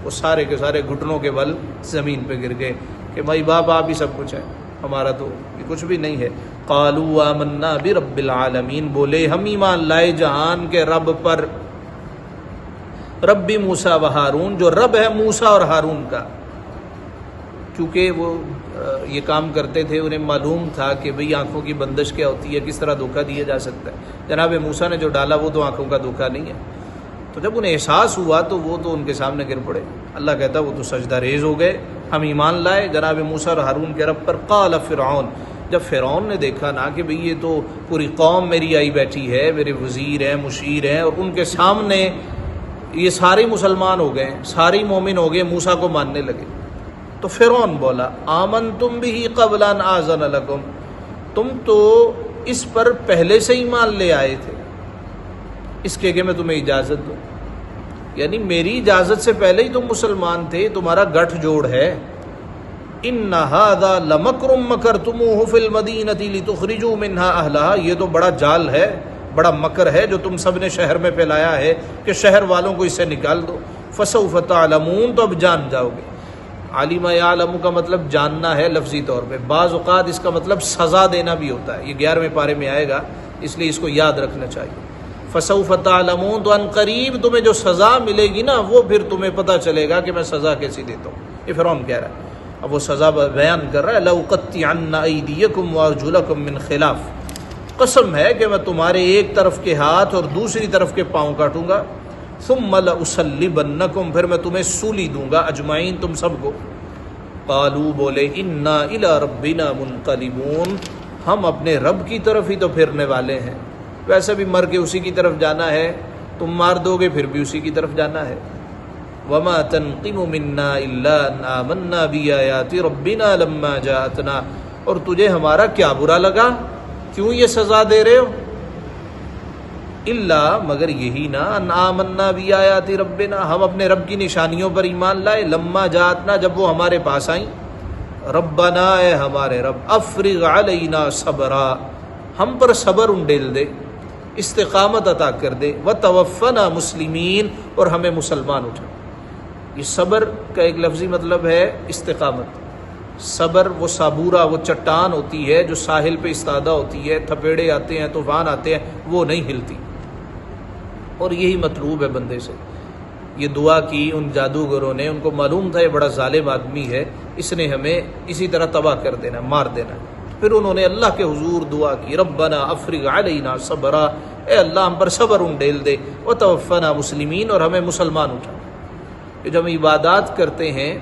وہ سارے کے سارے گھٹنوں کے بل زمین پہ گر گئے کہ بھائی باپ آپ ہی سب کچھ ہے، ہمارا تو یہ کچھ بھی نہیں ہے۔ قالوا آمنا برب العالمین، بولے ہم ایمان لائے جہان کے رب پر، رب موسیٰ و ہارون، جو رب ہے موسیٰ اور ہارون کا، کیونکہ وہ یہ کام کرتے تھے، انہیں معلوم تھا کہ بھئی آنکھوں کی بندش کیا ہوتی ہے، کس طرح دھوکہ دیا جا سکتا ہے۔ جناب موسیٰ نے جو ڈالا وہ تو آنکھوں کا دھوکہ نہیں ہے۔ تو جب انہیں احساس ہوا تو وہ تو ان کے سامنے گر پڑے۔ اللہ کہتا وہ تو سجدہ ریز ہو گئے، ہم ایمان لائے جناب موسیٰ اور ہارون کے رب پر۔ قال فرعون، جب فرعون نے دیکھا نا کہ بھئی یہ تو پوری قوم میری آئی بیٹھی ہے، میرے وزیر ہیں، مشیر ہیں، اور ان کے سامنے یہ سارے مسلمان ہو گئے، سارے مومن ہو گئے، موسیٰ کو ماننے لگے، تو فرعون بولا آمنتم بہ قبل ان آذن لکم، تم تو اس پر پہلے سے ایمان لے آئے تھے، اس کے کہ میں تمہیں اجازت دوں، یعنی میری اجازت سے پہلے ہی تم مسلمان تھے، تمہارا گٹھ جوڑ ہے۔ ان ھذا لمکر مکرتموہ فی المدینۃ لتخرجوا منھا اہلھا، یہ تو بڑا جال ہے، بڑا مکر ہے جو تم سب نے شہر میں پھیلایا ہے کہ شہر والوں کو اس سے نکال دو۔ فسوف تعلمون، تو اب جان جاؤ گے۔ علم یعلم کا مطلب جاننا ہے لفظی طور پہ، بعض اوقات اس کا مطلب سزا دینا بھی ہوتا ہے، یہ 11ویں پارے میں آئے گا، اس لیے اس کو یاد رکھنا چاہیے۔ فسوف تعلمون، تو ان قریب تمہیں جو سزا ملے گی نا وہ پھر تمہیں پتہ چلے گا کہ میں سزا کیسی دیتا ہوں۔ یہ فرعون کہہ رہا ہے، اب وہ سزا بیان کر رہا ہے۔ لأقطعن ایدیکم وارجلکم من خلاف، قسم ہے کہ میں تمہارے ایک طرف کے ہاتھ اور دوسری طرف کے پاؤں کاٹوں گا۔ ثم لأصلبنکم، پھر میں تمہیں سولی دوں گا اجمعین، تم سب کو۔ قالوا، بولے انا الی ربنا منقلبون، ہم اپنے رب کی طرف ہی تو پھرنے والے ہیں، ویسے بھی مر کے اسی کی طرف جانا ہے، تم مار دو گے پھر بھی اسی کی طرف جانا ہے۔ وما تنقم منا الا ان آمنا بآیات ربنا لما جاءتنا، اور تجھے ہمارا کیا برا لگا، کیوں یہ سزا دے رہے ہو؟ الا، مگر یہی نا، ان آمنا بآیات ربنا، ہم اپنے رب کی نشانیوں پر ایمان لائے، لما جاءتنا، جب وہ ہمارے پاس آئیں۔ ربنا، اے ہمارے رب، افرغ علینا صبرا، ہم پر صبر انڈیل دے، استقامت عطا کر دے، وتوفنا مسلمین، اور ہمیں مسلمان اٹھا۔ یہ صبر کا ایک لفظی مطلب ہے استقامت۔ صبر وہ صابورہ، وہ چٹان ہوتی ہے جو ساحل پہ استادہ ہوتی ہے، تھپیڑے آتے ہیں، طوفان آتے ہیں، وہ نہیں ہلتی، اور یہی مطلوب ہے بندے سے۔ یہ دعا کی ان جادوگروں نے، ان کو معلوم تھا یہ بڑا ظالم آدمی ہے، اس نے ہمیں اسی طرح تباہ کر دینا، مار دینا۔ پھر انہوں نے اللہ کے حضور دعا کی، ربنا افرغ علینا صبرا، اے اللہ ہم پر صبر انڈیل دے، وتوفنا مسلمین، اور ہمیں مسلمان اٹھا۔ کہ جب ہم عبادات کرتے ہیں،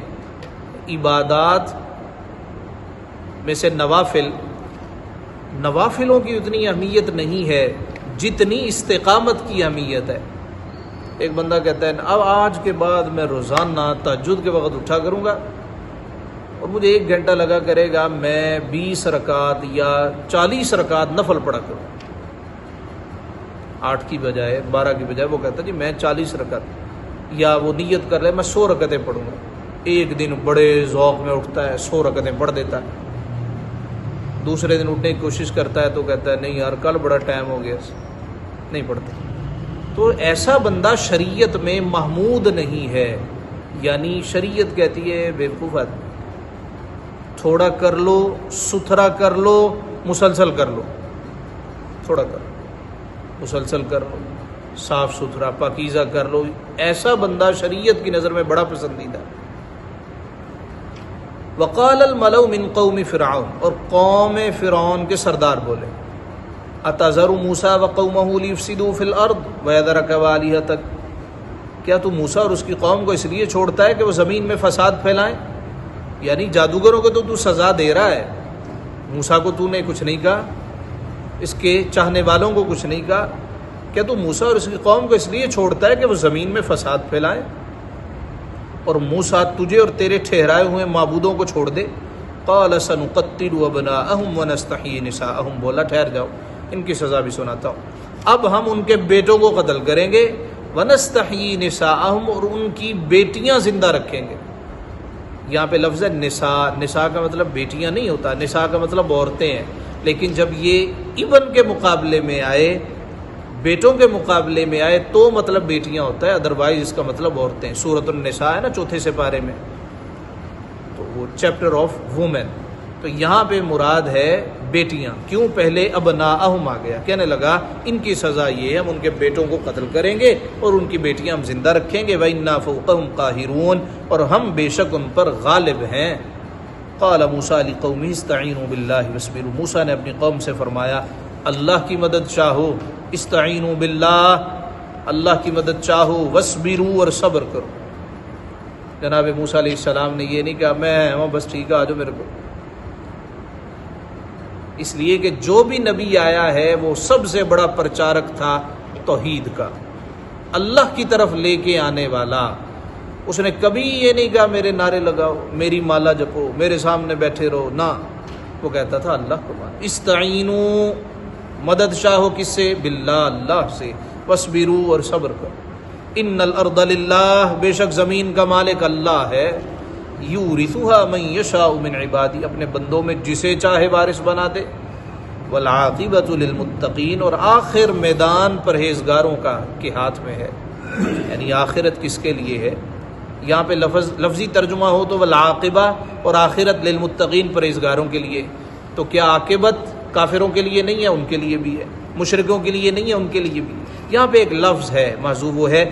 عبادات میں سے نوافلوں کی اتنی اہمیت نہیں ہے جتنی استقامت کی اہمیت ہے۔ ایک بندہ کہتا ہے اب آج کے بعد میں روزانہ تہجد کے وقت اٹھا کروں گا اور مجھے 1 گھنٹہ لگا کرے گا، میں 20 رکعت یا 40 رکعت نفل پڑھا کروں، 8 کی بجائے 12 کی بجائے۔ وہ کہتا ہے جی میں 40 رکعت، یا وہ نیت کر لے میں 100 رکعتیں پڑھوں گا۔ ایک دن بڑے ذوق میں اٹھتا ہے، 100 رکعتیں پڑھ دیتا ہے، دوسرے دن اٹھنے کی کوشش کرتا ہے تو کہتا ہے نہیں یار کل بڑا ٹائم ہو گیا، نہیں پڑھتے۔ تو ایسا بندہ شریعت میں محمود نہیں ہے، یعنی شریعت کہتی ہے بیوقوف آدمی، تھوڑا کر لو، ستھرا کر لو، مسلسل کر لو، تھوڑا کر لو، مسلسل کر لو، صاف ستھرا پاکیزہ کر لو، ایسا بندہ شریعت کی نظر میں بڑا پسندیدہ ہے۔ وقال الملأ من قوم فرعون، اور قوم فرعون کے سردار بولے اتذر موسیٰ وقومہ لیفسدوا فی الارض ویذرک وآلہتک، کیا تو موسیٰ اور اس کی قوم کو اس لیے چھوڑتا ہے کہ وہ زمین میں فساد پھیلائیں؟ یعنی جادوگروں کو تو سزا دے رہا ہے، موسیٰ کو تو نے کچھ نہیں کہا، اس کے چاہنے والوں کو کچھ نہیں کہا، کیا تو موسیٰ اور اس کی قوم کو اس لیے چھوڑتا ہے کہ وہ زمین میں فساد پھیلائیں؟ اور موسیٰ تجھے اور تیرے ٹھہرائے ہوئے معبودوں کو چھوڑ دے۔ قال سنقتل ابناءهم ونستحيي نساءهم، بولا ٹھہر جاؤ ان کی سزا بھی سناتا ہوں، اب ہم ان کے بیٹوں کو قتل کریں گے، ونستحيي نساءهم، اور ان کی بیٹیاں زندہ رکھیں گے۔ یہاں پہ لفظ ہے نساء، نساء کا مطلب بیٹیاں نہیں ہوتا، نساء کا مطلب عورتیں ہیں، لیکن جب یہ ابن کے مقابلے میں آئے، بیٹوں کے مقابلے میں آئے تو مطلب بیٹیاں ہوتا ہے، ادروائز اس کا مطلب عورتیں۔ سورۃ النساء ہے نا 4 سپارے میں، تو وہ چیپٹر آف وومن، تو یہاں پہ مراد ہے بیٹیاں. کیوں پہلے ابناءہم آ گیا؟ کہنے لگا ان کی سزا یہ ہے، ہم ان کے بیٹوں کو قتل کریں گے اور ان کی بیٹیاں ہم زندہ رکھیں گے. وَإِنَّا فَوْقَهُمْ قَاهِرُونَ، اور ہم بے شک ان پر غالب ہیں. قال موسیٰ لِقَوْمِهِ اسْتَعِینُوا بِاللَّهِ وَاصْبِرُوا، موسیٰ نے اپنی قوم سے فرمایا اللہ کی مدد چاہو، استعینوا باللہ، اللہ کی مدد چاہو، وَاصْبِرُوا، اور صبر کرو. جناب موسیٰ علیہ السلام نے یہ نہیں کہا میں ہوں بس ٹھیک ہے آ جاؤ میرے کو، اس لیے کہ جو بھی نبی آیا ہے وہ سب سے بڑا پرچارک تھا توحید کا، اللہ کی طرف لے کے آنے والا. اس نے کبھی یہ نہیں کہا میرے نعرے لگاؤ، میری مالا جپو، میرے سامنے بیٹھے رہو، نہ، وہ کہتا تھا اللہ کو مان. استعینوا، مدد چاہو کس سے؟ باللہ، اللہ سے. وَاصْبِرُوا، اور صبر کرو. ان الارض للہ، بے شک زمین کا مالک اللہ ہے. یورثها من یشاء من عبادی، اپنے بندوں میں جسے چاہے وارث بنا دے. والعاقبۃ للمتقین، اور آخر میدان پرہیزگاروں کا کے ہاتھ میں ہے. یعنی آخرت کس کے لیے ہے؟ یہاں پہ لفظی ترجمہ ہو تو والعاقبہ، اور آخرت للمتقین، پرہیزگاروں کے لیے. تو کیا عاقبت کافروں کے لیے نہیں ہے؟ ان کے لیے بھی ہے. مشرکوں کے لیے نہیں ہے؟ ان کے لیے بھی. یہاں پہ ایک لفظ ہے محذوف، وہ ہے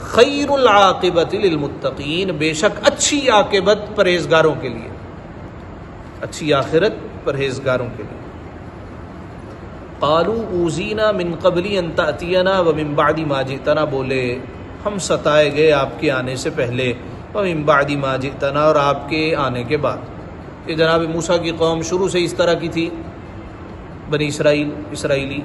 خیر العاقبۃ للمتقین، بے شک اچھی عاقبت پرہیزگاروں کے لیے، اچھی آخرت پرہیزگاروں کے لیے. قالوا اوذینا من قبل ان تأتینا ومن بعد ما جئتنا، بولے ہم ستائے گئے آپ کے آنے سے پہلے، ومن بعد ما جئتنا، اور آپ کے آنے کے بعد. یہ جناب موسیٰ کی قوم شروع سے اس طرح کی تھی. بنی اسرائیلی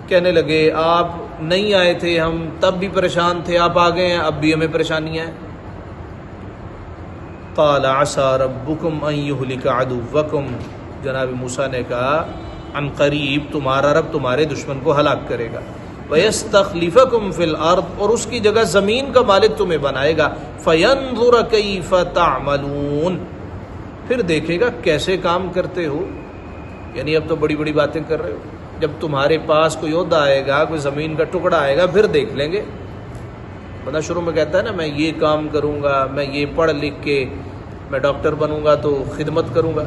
کہنے لگے آپ نہیں آئے تھے، ہم تب بھی پریشان تھے، آپ آ گئے ہیں اب بھی ہمیں پریشانیاں ہیں. قال عسى ربكم ان يهلك عدوكم، جناب موسیٰ نے کہا عن قریب تمہارا رب تمہارے دشمن کو ہلاک کرے گا. وَيَسْتَخْلِفَكُمْ فِي الْأَرْضِ، اور اس کی جگہ زمین کا مالک تمہیں بنائے گا. فَيَنْظُرَ كَيْفَ تَعْمَلُونَ، پھر دیکھے گا کیسے کام کرتے ہو. یعنی اب تو بڑی بڑی باتیں کر رہے ہو، جب تمہارے پاس کوئی عہدہ آئے گا، کوئی زمین کا ٹکڑا آئے گا، پھر دیکھ لیں گے. بندہ شروع میں کہتا ہے نا میں یہ کام کروں گا، میں یہ پڑھ لکھ کے میں ڈاکٹر بنوں گا تو خدمت کروں گا.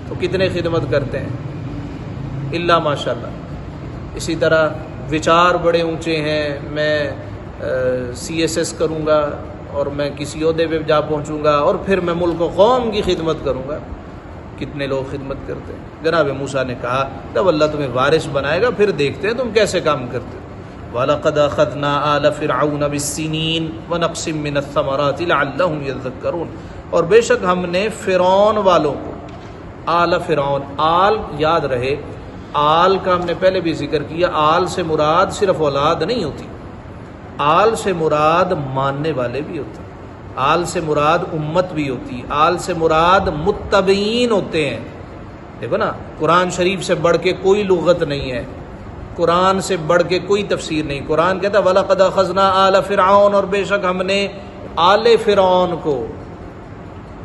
تو کتنے خدمت کرتے ہیں؟ اللہ ماشاء اللہ. اسی طرح وچار بڑے اونچے ہیں، میں CSS کروں گا اور میں کسی عہدے پہ جا پہنچوں گا اور پھر میں ملک و قوم کی خدمت کروں گا. کتنے لوگ خدمت کرتے ہیں. جناب موسیٰ نے کہا جب اللہ تمہیں وارث بنائے گا پھر دیکھتے ہیں تم کیسے کام کرتے ہو. وَلَقَدْ أَخَذْنَا آلَ فِرْعَوْنَ بِالسِّنِينَ وَنَقْصٍ مِّنَ الثَّمَرَاتِ لَعَلَّهُمْ يَذَّكَّرُونَ، اور بے شک ہم نے فرعون والوں کو، آل فرعون، آل یاد رہے، آل کا ہم نے پہلے بھی ذکر کیا، آل سے مراد صرف اولاد نہیں ہوتی، آل سے مراد ماننے والے بھی ہوتے ہیں، آل سے مراد امت بھی ہوتی، آل سے مراد متبعین ہوتے ہیں. دیکھو نا، قرآن شریف سے بڑھ کے کوئی لغت نہیں ہے، قرآن سے بڑھ کے کوئی تفسیر نہیں. قرآن کہتا ہے وَلَقَدْ أَخَذْنَا آلَ فِرْعَوْنَ، اور بے شک ہم نے آل فرعون کو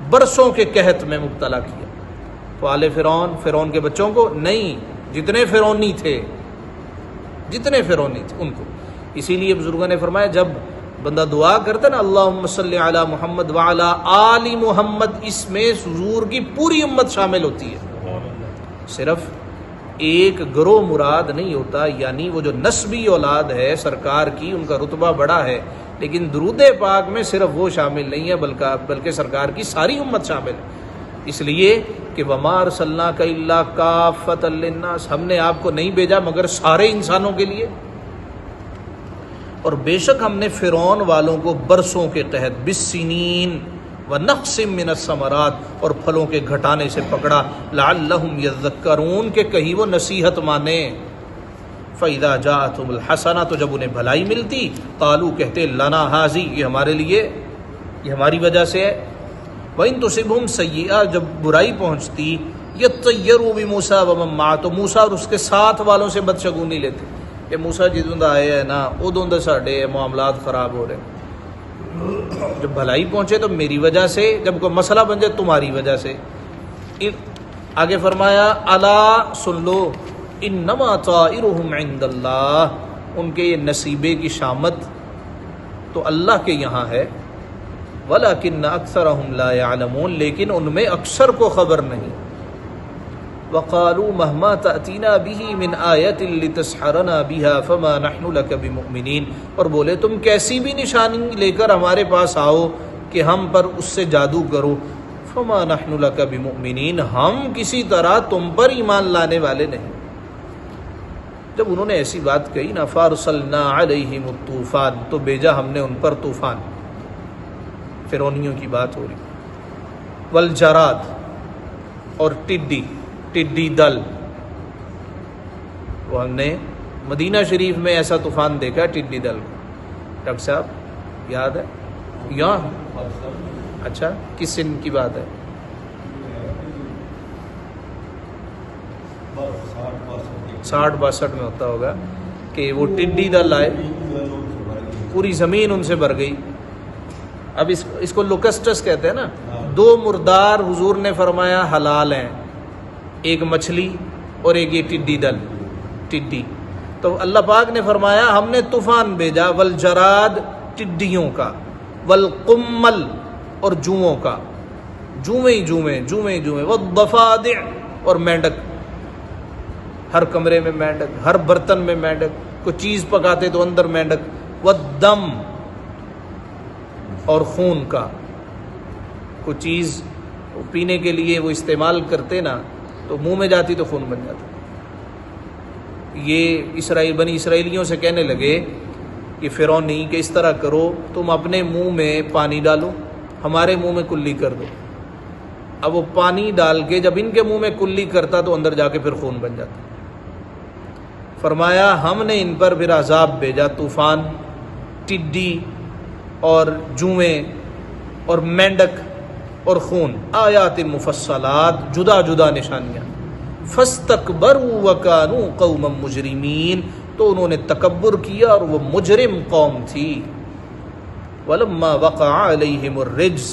برسوں کے قحط میں مبتلا کیا. تو آل فرعون، فرعون کے بچوں کو نہیں، جتنے فرعونی تھے ان کو. اسی لیے بزرگوں نے فرمایا جب بندہ دعا کرتا نا اللہم صلی علی محمد وعلی آل محمد، اس میں حضور کی پوری امت شامل ہوتی ہے، صرف ایک گروہ مراد نہیں ہوتا. یعنی وہ جو نسبی اولاد ہے سرکار کی ان کا رتبہ بڑا ہے، لیکن درود پاک میں صرف وہ شامل نہیں ہے بلکہ سرکار کی ساری امت شامل ہے. اس لیے کہ وَمَا أَرْسَلْنَاكَ إِلَّا كَافَّةً لِلنَّاسِ، ہم نے آپ کو نہیں بھیجا مگر سارے انسانوں کے لیے. اور بے شک ہم نے فرعون والوں کو برسوں کے قحط بالسنین وَنَقْصٍ مِّنَ الثَّمَرَاتِ، اور پھلوں کے گھٹانے سے پکڑا، لَعَلَّهُمْ يَذَّكَّرُونَ، کہ کہیں وہ نصیحت مانیں. فَإِذَا جَاءَتْهُمُ الْحَسَنَةُ، تو جب انہیں بھلائی ملتی، قالوا کہتے لَنَا هَٰذِهِ، یہ ہمارے لیے، یہ ہماری وجہ سے ہے. وَإِن تُصِبْهُمْ سَيِّئَةٌ، جب برائی پہنچتی، يَطَّيَّرُوا بِمُوسَىٰ وَمَن مَّعَهُ، تو موسیٰ اور اس کے ساتھ والوں سے بدشگونی لیتے کہ موسیٰ جدوں دا آئے ہے نا ادوں دے ساڈے معاملات خراب ہو رہے. جب بھلائی پہنچے تو میری وجہ سے، جب کوئی مسئلہ بن جائے تمہاری وجہ سے. آگے فرمایا الا سن لو، انما طائرهم عند اللہ، ان کے یہ نصیبے کی شامت تو اللہ کے یہاں ہے. وَلَكِنَّ أَكْثَرَهُمْ لَا يَعْلَمُونَ، لیکن ان میں اکثر کو خبر نہیں. وقالوا مهما تأتینا به من آیت لتسحرنا بها فما نحن لك بمؤمنین، اور بولے تم کیسی بھی نشانی لے کر ہمارے پاس آؤ کہ ہم پر اس سے جادو کرو، فما نحن لك بمؤمنین، ہم کسی طرح تم پر ایمان لانے والے نہیں۔ جب انہوں نے ایسی بات کہی نا، فارسلنا علیہم الطوفان، تو بھیجا ہم نے ان پر طوفان، فرعونیوں کی بات ہو رہی، والجراد، اور ٹڈی دل، وہ ہم نے مدینہ شریف میں ایسا طوفان دیکھا ٹڈی دل کو۔ ڈاکٹر صاحب یاد ہے؟ یہاں اچھا کس سن کی بات ہے؟ 60-62 میں ہوتا ہوگا کہ وہ ٹڈی دل آئے، پوری زمین ان سے بھر گئی۔ اب اس کو لوکسٹس کہتے ہیں نا۔ 2 مردار حضور نے فرمایا حلال ہیں، ایک مچھلی اور ایک یہ ٹڈی دل، ٹڈی۔ تو اللہ پاک نے فرمایا ہم نے طوفان بھیجا، والجراد ٹڈیوں کا، والقمل اور جوؤں کا، جوئیں، والضفادع اور مینڈک، ہر کمرے میں مینڈک، ہر برتن میں مینڈک، کوئی چیز پکاتے تو اندر مینڈک، والدم اور خون کا، کوئی چیز پینے کے لیے وہ استعمال کرتے نا تو منہ میں جاتی تو خون بن جاتا۔ یہ بنی اسرائیلیوں سے کہنے لگے کہ فرعونی کہ اس طرح کرو، تم اپنے منہ میں پانی ڈالو، ہمارے منہ میں کلی کر دو۔ اب وہ پانی ڈال کے جب ان کے منہ میں کلی کرتا تو اندر جا کے پھر خون بن جاتا۔ فرمایا ہم نے ان پر پھر عذاب بھیجا، طوفان، ٹڈی اور جوئیں اور مینڈک اور خون، آیات مفصلات، جدا جدا نشانیاں۔ فاستکبروا وکانوا قوما مجرمین، تو انہوں نے تکبر کیا اور وہ مجرم قوم تھی۔ ولما وقع علیہم الرجز،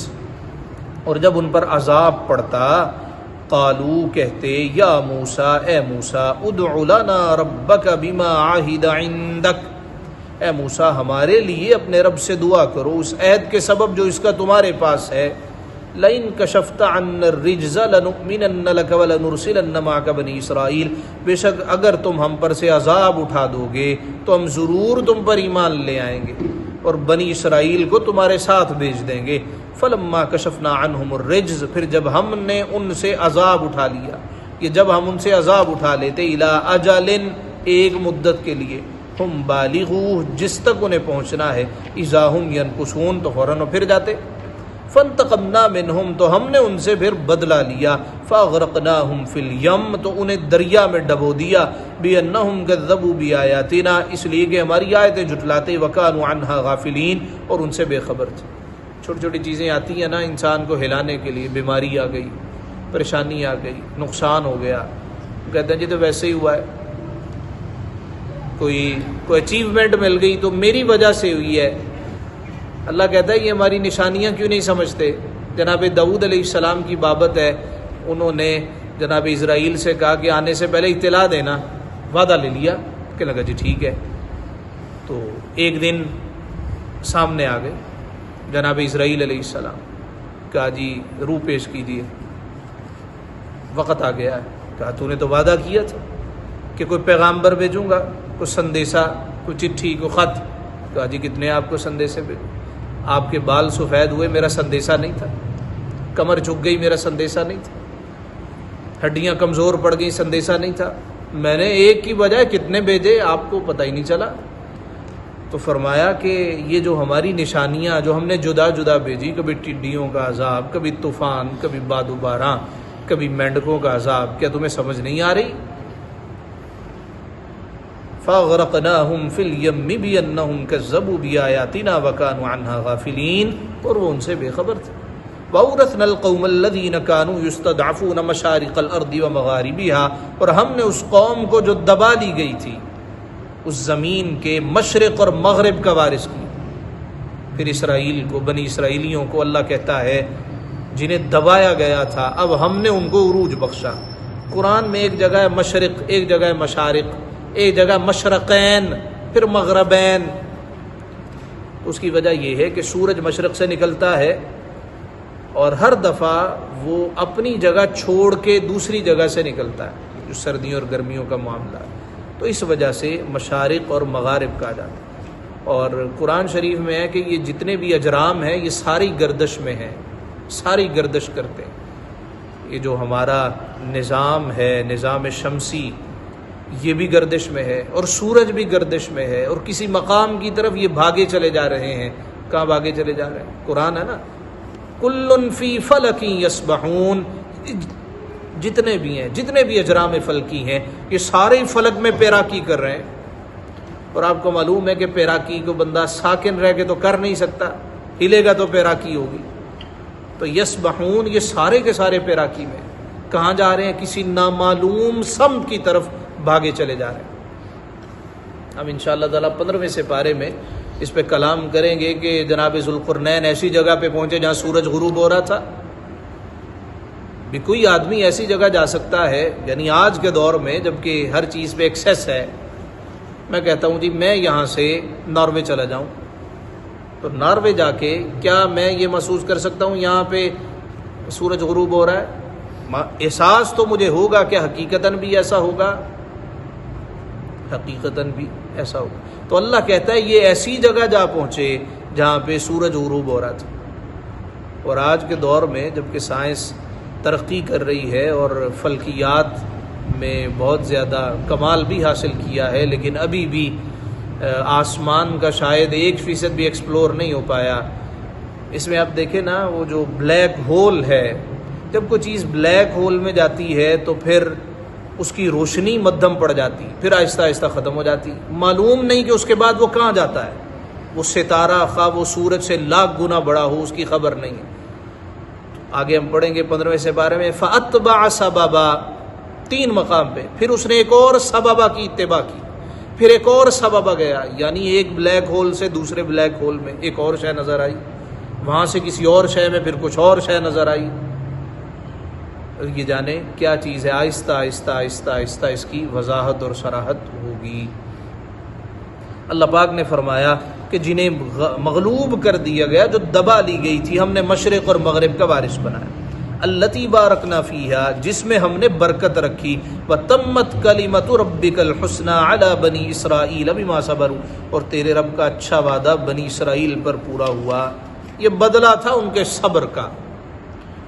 اور جب ان پر عذاب پڑتا، قالوا کہتے، یا موسیٰ، اے موسیٰ، ادع لنا ربک بما عہد عندک، اے موسیٰ ہمارے لیے اپنے رب سے دعا کرو اس عہد کے سبب جو اس کا تمہارے پاس ہے۔ لئن کشفت عنا الرجز لنؤمنن لک ولنرسلن معک بنی اسرائیل، بے شک اگر تم ہم پر سے عذاب اٹھا دو گے تو ہم ضرور تم پر ایمان لے آئیں گے اور بنی اسرائیل کو تمہارے ساتھ بھیج دیں گے۔ فلما کشفنا عنہم الرجز، پھر جب ہم نے ان سے عذاب اٹھا لیا، کہ جب ہم ان سے عذاب اٹھا لیتے، الی اجل، ایک مدت کے لیے، ہم بالغوہ، جس تک انہیں پہنچنا ہے، اذا ہم ینکثون، تو فوراً پھر جاتے۔ فانتقمنا منہم، تو ہم نے ان سے پھر بدلہ لیا، فاغرقناہم فی الیم، تو انہیں دریا میں ڈبو دیا، بانہم کذبوا بآیاتنا، اس لیے کہ ہماری آیتیں جھٹلاتے، وکانوا عنہا غافلین، اور ان سے بے خبر تھے۔ چھوٹی چھوٹی چیزیں آتی ہیں نا انسان کو ہلانے کے لیے، بیماری آ گئی، پریشانی آ گئی، نقصان ہو گیا، کہتے ہیں جی تو ویسے ہی ہوا ہے، کوئی اچیومنٹ مل گئی تو میری وجہ سے ہوئی ہے۔ اللہ کہتا ہے یہ ہماری نشانیاں کیوں نہیں سمجھتے؟ جناب داؤد علیہ السلام کی بابت ہے، انہوں نے جناب اسرائیل سے کہا کہ آنے سے پہلے اطلاع دینا، وعدہ لے لیا، کہ لگا جی ٹھیک ہے۔ تو ایک دن سامنے آ گئے جناب اسرائیل علیہ السلام، کہا جی روح پیش کیجیے، وقت آ گیا ہے۔ کہا تو نے تو وعدہ کیا تھا کہ کوئی پیغامبر بھیجوں گا، کوئی سندیسہ، کوئی چٹھی، کوئی خط۔ کہا جی کتنے آپ کو سندیسے بھیجوں؟ آپ کے بال سفید ہوئے، میرا سندیسہ نہیں تھا، کمر جھک گئی، میرا سندیسہ نہیں تھا، ہڈیاں کمزور پڑ گئی، سندیسہ نہیں تھا، میں نے ایک کی بجائے کتنے بھیجے آپ کو پتہ ہی نہیں چلا۔ تو فرمایا کہ یہ جو ہماری نشانیاں جو ہم نے جدا جدا بھیجی، کبھی ٹڈیوں کا عذاب، کبھی طوفان، کبھی باد و باراں، کبھی مینڈکوں کا عذاب، کیا تمہیں سمجھ نہیں آ رہی؟ فاغرقناہم فی الیم بانہم کذبوا بآیاتنا وکانوا عنہا غافلین، اور وہ ان سے بے خبر تھے۔ وَأَوْرَثْنَا الْقَوْمَ الَّذِينَ كَانُوا يُسْتَضْعَفُونَ مَشَارِقَ الْأَرْضِ وَمَغَارِبِهَا، اور ہم نے اس قوم کو جو دبا لی گئی تھی اس زمین کے مشرق اور مغرب کا وارث کی۔ پھر اسرائیل کو، بنی اسرائیلیوں کو اللہ کہتا ہے جنہیں دبایا گیا تھا، اب ہم نے ان کو عروج بخشا۔ قرآن میں ایک جگہ ہے مشرق، ایک جگہ ہے مشارق، ایک جگہ مشرقین، پھر مغربین۔ اس کی وجہ یہ ہے کہ سورج مشرق سے نکلتا ہے اور ہر دفعہ وہ اپنی جگہ چھوڑ کے دوسری جگہ سے نکلتا ہے، جو سردیوں اور گرمیوں کا معاملہ ہے، تو اس وجہ سے مشارق اور مغارب کہا جاتا ہے۔ اور قرآن شریف میں ہے کہ یہ جتنے بھی اجرام ہیں یہ ساری گردش میں ہیں، ساری گردش کرتے ہیں۔ یہ جو ہمارا نظام ہے، نظام شمسی، یہ بھی گردش میں ہے، اور سورج بھی گردش میں ہے، اور کسی مقام کی طرف یہ بھاگے چلے جا رہے ہیں۔ کہاں بھاگے چلے جا رہے ہیں؟ قرآن ہے نا، کل فی فلک یسبحون، جتنے بھی اجرام فلکی ہیں یہ سارے فلک میں پیراکی کر رہے ہیں۔ اور آپ کو معلوم ہے کہ پیراکی کو بندہ ساکن رہ کے تو کر نہیں سکتا، ہلے گا تو پیراکی ہوگی۔ تو یسبحون یہ سارے کے سارے پیراکی میں کہاں جا رہے ہیں؟ کسی نامعلوم سمت کی طرف بھاگے چلے جا رہے ہیں۔ ہم انشاءاللہ تعالیٰ 15ویں سپارے میں اس پہ کلام کریں گے کہ جناب ذوالقرنین ایسی جگہ پہ پہنچے جہاں سورج غروب ہو رہا تھا۔ بھی کوئی آدمی ایسی جگہ جا سکتا ہے، یعنی آج کے دور میں جب کہ ہر چیز پہ ایکسیس ہے، میں کہتا ہوں جی میں یہاں سے ناروے چلا جاؤں، تو ناروے جا کے کیا میں یہ محسوس کر سکتا ہوں یہاں پہ سورج غروب ہو رہا ہے؟ احساس تو مجھے ہوگا کہ حقیقتاً بھی ایسا ہوگا، حقیقتاً بھی ایسا ہوگا۔ تو اللہ کہتا ہے یہ ایسی جگہ جا پہنچے جہاں پہ سورج غروب ہو رہا تھا۔ اور آج کے دور میں جب کہ سائنس ترقی کر رہی ہے اور فلکیات میں بہت زیادہ کمال بھی حاصل کیا ہے، لیکن ابھی بھی آسمان کا شاید 1% بھی ایکسپلور نہیں ہو پایا۔ اس میں آپ دیکھیں نا، وہ جو بلیک ہول ہے، جب کوئی چیز بلیک ہول میں جاتی ہے تو پھر اس کی روشنی مدھم پڑ جاتی، پھر آہستہ آہستہ ختم ہو جاتی، معلوم نہیں کہ اس کے بعد وہ کہاں جاتا ہے۔ وہ ستارہ خواہ وہ سورج سے لاکھ گنا بڑا ہو، اس کی خبر نہیں ہے۔ آگے ہم پڑھیں گے 15ویں سپارے میں، فَأَتْبَعَ سَبَبًا، 3 مقام پہ پھر اس نے ایک اور سببہ کی اتباع کی، پھر ایک اور سببہ گیا، یعنی ایک بلیک ہول سے دوسرے بلیک ہول میں ایک اور شے نظر آئی، وہاں سے کسی اور شے میں پھر کچھ اور شے نظر آئی۔ یہ جانے کیا چیز ہے، آہستہ آہستہ آہستہ آہستہ اس کی وضاحت اور صراحت ہوگی۔ اللہ پاک نے فرمایا کہ جنہیں مغلوب کر دیا گیا، جو دبا لی گئی تھی، ہم نے مشرق اور مغرب کا وارث بنایا۔ التی بارکنا فیہا، جس میں ہم نے برکت رکھی، وتمت کلمۃ ربک الحسنی علی بنی اسرائیل بما صبروا، اور تیرے رب کا اچھا وعدہ بنی اسرائیل پر پورا ہوا۔ یہ بدلہ تھا ان کے صبر کا۔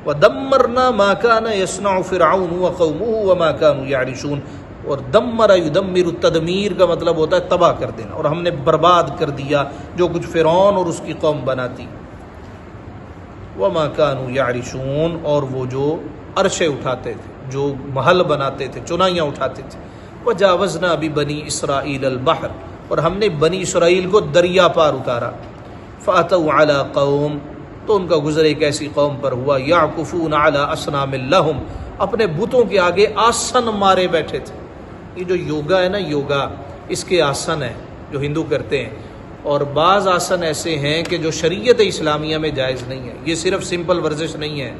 وَدَمَّرْنَا مَا كَانَ يَصْنَعُ فِرْعَوْنُ وَقَوْمُهُ وَمَا كَانُوا يَعْرِشُونَ، اور دمر یدمر، تدمیر کا مطلب ہوتا ہے تباہ کر دینا، اور ہم نے برباد کر دیا جو کچھ فرعون اور اس کی قوم بناتی۔ وَمَا كَانُوا يَعْرِشُونَ، اور وہ جو عرشے اٹھاتے تھے، جو محل بناتے تھے، چنائیاں اٹھاتے تھے۔ وَجَاوَزْنَا بِبَنِي إِسْرَائِيلَ الْبَحْرَ، اور ہم نے بنی اسرائیل کو دریا پار اتارا۔ فَأَتَوْا عَلَىٰ قَوْمٍ، تو ان کا گزر ایک ایسی قوم پر ہوا، یعکفون علی اصنام لہم، اپنے بتوں کے آگے آسن مارے بیٹھے تھے۔ یہ جو یوگا ہے نا، یوگا اس کے آسن ہیں جو ہندو کرتے ہیں، اور بعض آسن ایسے ہیں کہ جو شریعت اسلامیہ میں جائز نہیں ہے۔ یہ صرف سمپل ورزش نہیں ہے،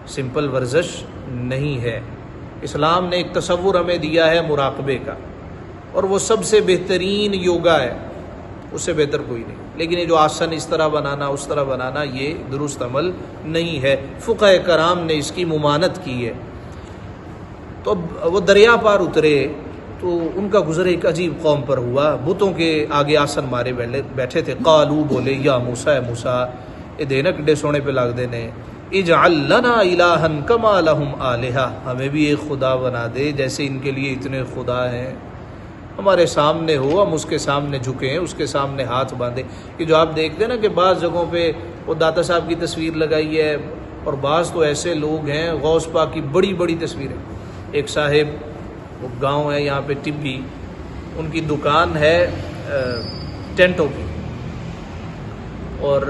سمپل ورزش نہیں ہے۔ اسلام نے ایک تصور ہمیں دیا ہے مراقبے کا، اور وہ سب سے بہترین یوگا ہے، اس سے بہتر کوئی نہیں۔ لیکن یہ جو آسن اس طرح بنانا اس طرح بنانا، یہ درست عمل نہیں ہے، فقہ کرام نے اس کی ممانت کی ہے۔ تو وہ دریا پار اترے تو ان کا گزر ایک عجیب قوم پر ہوا، بتوں کے آگے آسن مارے بیٹھے تھے۔ قالو، بولے، یا موسیٰ، اے موسیٰ، اے دینک ڈے سونے پہ لاگ دینے، اجعل لنا الہا کما لہم آلہہ، ہمیں بھی ایک خدا بنا دے جیسے ان کے لیے اتنے خدا ہیں، ہمارے سامنے ہو، ہم اس کے سامنے جھکیں، اس کے سامنے ہاتھ باندھیں۔ کہ جو آپ دیکھتے ہیں نا کہ بعض جگہوں پہ وہ داتا صاحب کی تصویر لگائی ہے، اور بعض تو ایسے لوگ ہیں غوث پاک کی بڑی بڑی تصویریں۔ ایک صاحب، وہ گاؤں ہے یہاں پہ ٹبی، ان کی دکان ہے ٹینٹوں کی، اور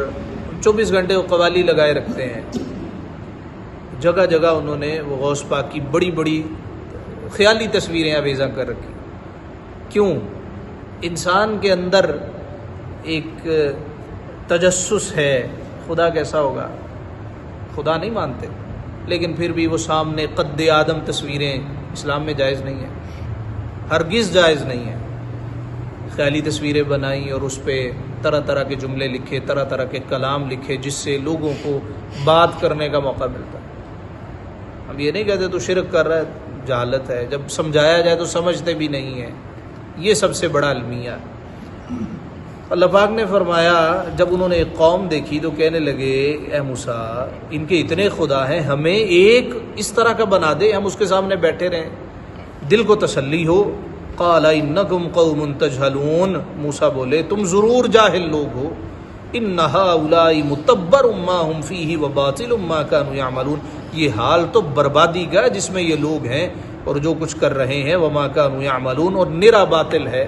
24 گھنٹے وہ قوالی لگائے رکھتے ہیں۔ جگہ جگہ انہوں نے وہ غوث پاک کی بڑی بڑی خیالی تصویریں آویزاں کر رکھی۔ کیوں؟ انسان کے اندر ایک تجسس ہے، خدا کیسا ہوگا، خدا نہیں مانتے، لیکن پھر بھی وہ سامنے قد آدم تصویریں اسلام میں جائز نہیں ہیں، ہرگز جائز نہیں ہیں۔ خیالی تصویریں بنائیں اور اس پہ طرح طرح کے جملے لکھے، طرح طرح کے کلام لکھے جس سے لوگوں کو بات کرنے کا موقع ملتا ہے۔ ہم یہ نہیں کہتے تو شرک کر رہا ہے، جہالت ہے، جب سمجھایا جائے تو سمجھتے بھی نہیں ہیں، یہ سب سے بڑا المیہ ہے۔ اللہ پاک نے فرمایا جب انہوں نے ایک قوم دیکھی تو کہنے لگے اے موسیٰ ان کے اتنے خدا ہیں، ہمیں ایک اس طرح کا بنا دے، ہم اس کے سامنے بیٹھے رہیں، دل کو تسلی ہو۔ قال انکم قوم تجہلون، موسیٰ بولے تم ضرور جاہل لوگ ہو، ان ہؤلاء متبر ما ہم فیہ وباطل ما کانوا یعملون، یہ حال تو بربادی کا ہے جس میں یہ لوگ ہیں اور جو کچھ کر رہے ہیں، وما کانوا یعملون، اور نرا باطل ہے۔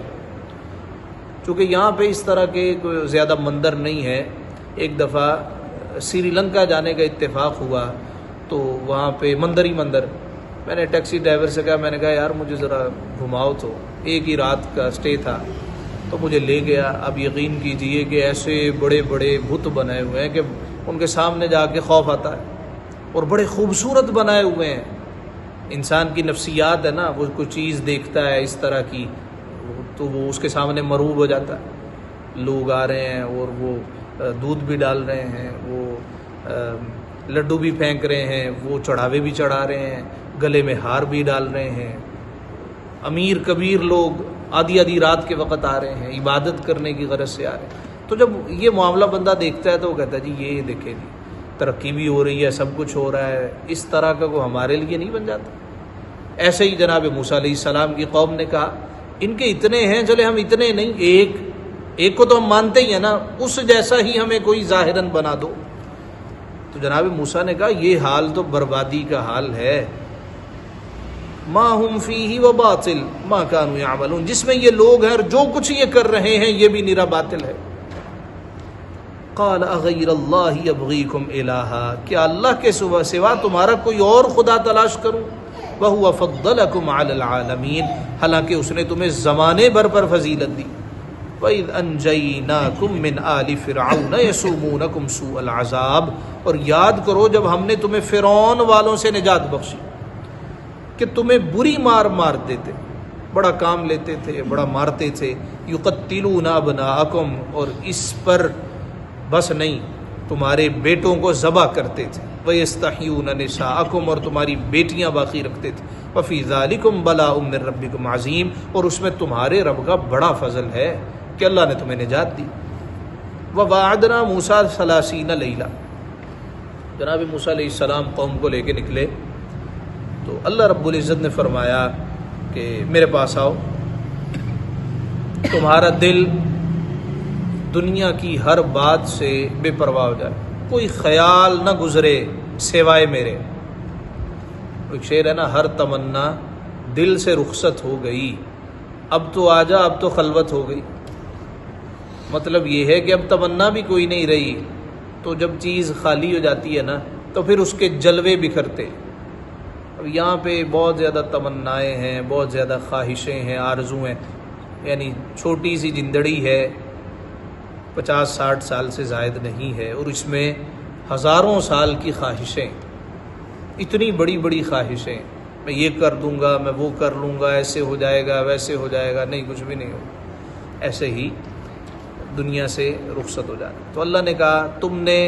چونکہ یہاں پہ اس طرح کے کوئی زیادہ مندر نہیں ہے، ایک دفعہ سری لنکا جانے کا اتفاق ہوا تو وہاں پہ مندر ہی مندر، میں نے ٹیکسی ڈرائیور سے کہا، میں نے کہا یار مجھے ذرا گھماؤ، تو ایک ہی رات کا اسٹے تھا تو مجھے لے گیا۔ اب یقین کیجئے کہ ایسے بڑے بڑے بت بنائے ہوئے ہیں کہ ان کے سامنے جا کے خوف آتا ہے، اور بڑے خوبصورت بنائے ہوئے ہیں۔ انسان کی نفسیات ہے نا، وہ کوئی چیز دیکھتا ہے اس طرح کی تو وہ اس کے سامنے مرعوب ہو جاتا ہے۔ لوگ آ رہے ہیں اور وہ دودھ بھی ڈال رہے ہیں، وہ لڈو بھی پھینک رہے ہیں، وہ چڑھاوے بھی چڑھا رہے ہیں، گلے میں ہار بھی ڈال رہے ہیں، امیر کبیر لوگ آدھی آدھی رات کے وقت آ رہے ہیں، عبادت کرنے کی غرض سے آ رہے ہیں۔ تو جب یہ معاملہ بندہ دیکھتا ہے تو وہ کہتا ہے جی یہ دیکھے جی ترقی بھی ہو رہی ہے، سب کچھ ہو رہا ہے، اس طرح کا وہ ہمارے لیے نہیں بن جاتا۔ ایسے ہی جناب موسیٰ علیہ السلام کی قوم نے کہا ان کے اتنے ہیں، چلے ہم اتنے نہیں، ایک کو تو ہم مانتے ہی ہیں نا، اس جیسا ہی ہمیں کوئی ظاہراً بنا دو۔ تو جناب موسیٰ نے کہا یہ حال تو بربادی کا حال ہے، ما ہم فیہ وباطل ما کانوا یعملون، جس میں یہ لوگ ہیں اور جو کچھ یہ کر رہے ہیں یہ بھی نرا باطل ہے۔ قال اغیر اللہ ابغیکم الہا، کیا اللہ کے سوا تمہارا کوئی اور خدا تلاش کروں؟ وَهُوَ فَضَّلَكُمْ عَلَى الْعَالَمِينَ، حالانکہ اس نے تمہیں زمانے بھر پر فضیلت دی۔ وَإِذْ أَنْجَيْنَاكُمْ مِنْ آلِ فِرْعَوْنَ يَسُومُونَكُمْ سُوءَ الْعَذَابِ، اور یاد کرو جب ہم نے تمہیں فرعون والوں سے نجات بخشی کہ تمہیں بری مار دیتے، بڑا کام لیتے تھے، بڑا مارتے تھے۔ يُقَتِّلُونَ أَبْنَاءَكُمْ، اور اس پر بس نہیں تمہارے بیٹوں کو ذبح کرتے تھے۔ وَيَسْتَحْيُونَ نِسَاءَكُمْ، اور تمہاری بیٹیاں باقی رکھتے تھے۔ وَفِي ذَلِكُمْ بَلَاءٌ مِّن رَبِّكُمْ عَظِيمٌ، اور اس میں تمہارے رب کا بڑا فضل ہے کہ اللہ نے تمہیں نجات دی۔ وَوَعَدْنَا مُوسَىٰ 30 لَيْلَةً، جناب موسیٰ علیہ السلام قوم کو لے کے نکلے تو اللہ رب العزت نے فرمایا کہ میرے پاس آؤ، تمہارا دل دنیا کی ہر بات سے بے پرواہ ہو جائے، کوئی خیال نہ گزرے سوائے میرے۔ ایک شعر ہے نا، ہر تمنا دل سے رخصت ہو گئی، اب تو آجا اب تو خلوت ہو گئی۔ مطلب یہ ہے کہ اب تمنا بھی کوئی نہیں رہی، تو جب چیز خالی ہو جاتی ہے نا تو پھر اس کے جلوے بکھرتے۔ اب یہاں پہ بہت زیادہ تمنائیں ہیں، بہت زیادہ خواہشیں ہیں، آرزو ہیں، یعنی چھوٹی سی زندگی ہے، 50-60 سال سے زائد نہیں ہے، اور اس میں ہزاروں سال کی خواہشیں، اتنی بڑی بڑی خواہشیں، میں یہ کر دوں گا، میں وہ کر لوں گا، ایسے ہو جائے گا، ویسے ہو جائے گا، نہیں کچھ بھی نہیں ہوگا، ایسے ہی دنیا سے رخصت ہو جانا۔ تو اللہ نے کہا تم نے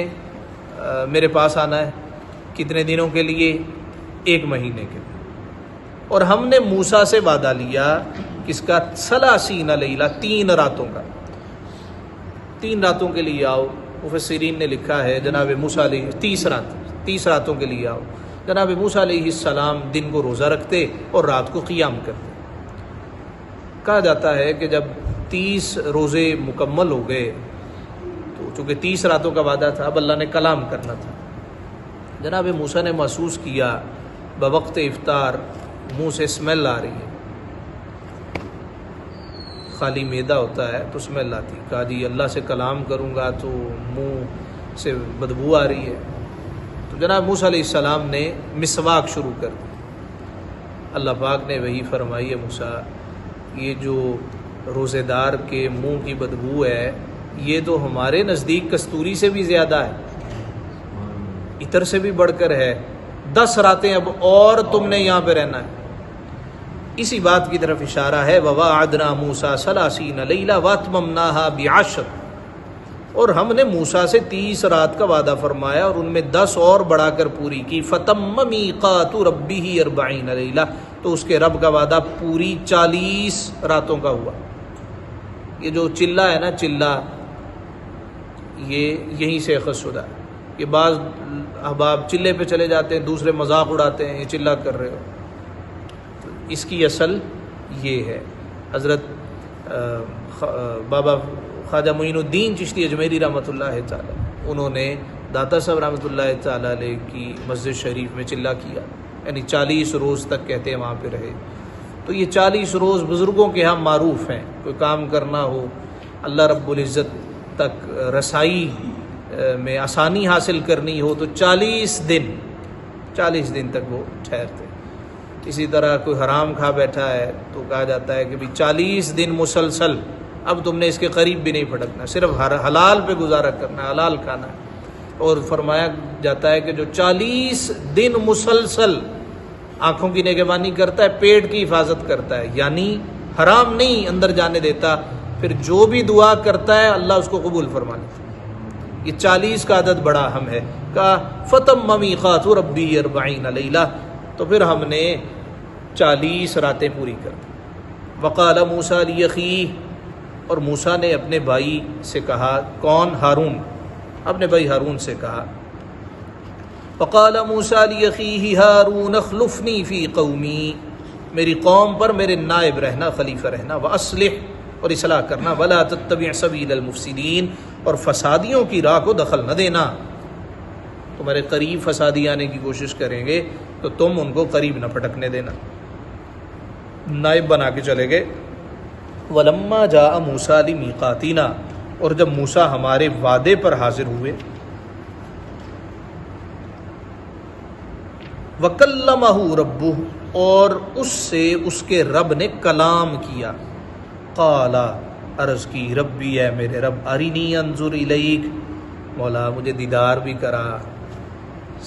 میرے پاس آنا ہے، کتنے دنوں کے لیے؟ 1 مہینے کے لیے۔ اور ہم نے موسیٰ سے وعدہ لیا کس کا؟ 30 لیلہ، 3 راتوں کا، 3 راتوں کے لیے آؤ۔ مفسرین نے لکھا ہے جناب موسیٰ علیہ 30 راتوں کے لیے آؤ۔ جناب موسیٰ علیہ السلام دن کو روزہ رکھتے اور رات کو قیام کرتے۔ کہا جاتا ہے کہ جب 30 روزے مکمل ہو گئے تو چونکہ 30 راتوں کا وعدہ تھا، اب اللہ نے کلام کرنا تھا۔ جناب موسیٰ نے محسوس کیا بوقت افطار منہ سے اسمیل آ رہی ہے، خالی معدہ ہوتا ہے تو اسمیل آتی۔ کہا جی اللہ سے کلام کروں گا تو منہ سے بدبو آ رہی ہے۔ تو جناب موسیٰ علیہ السلام نے مسواک شروع کر دی۔ اللہ پاک نے وہی فرمائی ہے موسیٰ، یہ جو روزے دار کے منہ کی بدبو ہے یہ تو ہمارے نزدیک کستوری سے بھی زیادہ ہے، عطر سے بھی بڑھ کر ہے۔ 10 راتیں اب اور تم نے یہاں پہ رہنا ہے۔ اسی بات کی طرف اشارہ ہے وَوَعَدْنَا مُوسَىٰ 30 لَيْلَةً وَأَتْمَمْنَاهَا ب10، اور ہم نے موسیٰ سے 30 رات کا وعدہ فرمایا اور ان میں 10 اور بڑھا کر پوری کی. فَتَمَّ مِيقَاتُ رَبِّهِ 40 لَيْلَةً، تو اس کے رب کا وعدہ پوری 40 راتوں کا ہوا. یہ جو چلہ ہے نا، چلہ یہ یہیں سے اخذ شدہ ہے. یہ بعض احباب چلے پہ چلے جاتے ہیں، دوسرے مذاق اڑاتے ہیں، یہ چلہ کر رہے ہو. تو اس کی اصل یہ ہے. حضرت بابا خواجہ معین الدین چشتی اجمیری رحمۃ اللہ تعالی، انہوں نے داتا صاحب رحمۃ اللہ تعالی علیہ کی مسجد شریف میں چلہ کیا، یعنی 40 روز تک کہتے ہیں وہاں پہ رہے. تو یہ 40 روز بزرگوں کے ہاں معروف ہیں. کوئی کام کرنا ہو، اللہ رب العزت تک رسائی میں آسانی حاصل کرنی ہو، تو 40 دن تک وہ ٹھہرتے. اسی طرح کوئی حرام کھا بیٹھا ہے تو کہا جاتا ہے کہ بھی 40 دن مسلسل اب تم نے اس کے قریب بھی نہیں پھٹکنا، صرف حلال پہ گزارا کرنا ہے، حلال کھانا ہے. اور فرمایا جاتا ہے کہ جو 40 دن مسلسل آنکھوں کی نگہبانی کرتا ہے، پیٹ کی حفاظت کرتا ہے، یعنی حرام نہیں اندر جانے دیتا، پھر جو بھی دعا کرتا ہے اللہ اس کو قبول فرما لیتا ہے. یہ 40 کا عدد بڑا اہم ہے. کہا فَتَمَّ مِيقَاتُ رَبِّهِ 40 لَيْلَةً، تو پھر ہم نے 40 راتیں پوری کر دی. وَقَالَ مُوسَىٰ لِأَخِيهِ، اور موسیٰ نے اپنے بھائی سے کہا. کون؟ ہارون. اپنے بھائی ہارون سے کہا. وَقَالَ مُوسَىٰ لِأَخِيهِ هَارُونَ اخْلُفْنِي فِي قَوْمِي، میری قوم پر میرے نائب رہنا، خلیفہ رہنا. وَأَصْلِحْ، اور اصلاح کرنا. وَلَا تَتَّبِعْ سَبِيلَ الْمُفْسِدِينَ، اور فسادیوں کی راہ کو دخل نہ دینا. تمہارے قریب فسادی آنے کی کوشش کریں گے تو تم ان کو قریب نہ پھٹکنے دینا. نائب بنا کے چلے گئے. وَلَمَّا جَاءَ مُوسَىٰ لِمِيقَاتِنَا، اور جب موسیٰ ہمارے وعدے پر حاضر ہوئے. وَكَلَّمَهُ رَبُّهُ، اور اس سے اس کے رب نے کلام کیا. قَالَ، عرض کی، ربی، اے میرے رب، ارینی انظر الیک، مولا مجھے دیدار بھی کرا.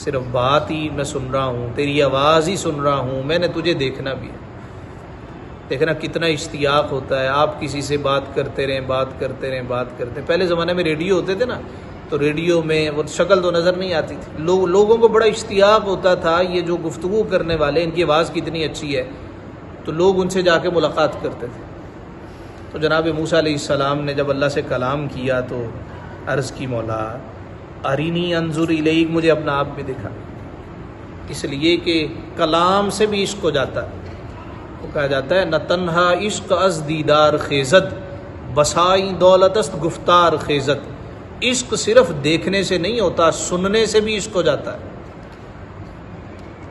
صرف بات ہی میں سن رہا ہوں، تیری آواز ہی سن رہا ہوں، میں نے تجھے دیکھنا بھی ہے. دیکھنا کتنا اشتیاق ہوتا ہے. آپ کسی سے بات کرتے رہیں. پہلے زمانے میں ریڈیو ہوتے تھے نا، تو ریڈیو میں وہ شکل تو نظر نہیں آتی تھی. لوگوں کو بڑا اشتیاق ہوتا تھا، یہ جو گفتگو کرنے والے، ان کی آواز کتنی اچھی ہے، تو لوگ ان سے جا کے ملاقات کرتے تھے. تو جناب موسیٰ علیہ السلام نے جب اللہ سے کلام کیا تو عرض کی، مولا ارینی انظر الیک، مجھے اپنا آپ بھی دکھا. اس لیے کہ کلام سے بھی عشق ہو جاتا ہے. وہ کہا جاتا ہے، نہ تنہا عشق از دیدار خیزد، بسائی دولت است گفتار خیزد. عشق صرف دیکھنے سے نہیں ہوتا، سننے سے بھی عشق ہو جاتا ہے.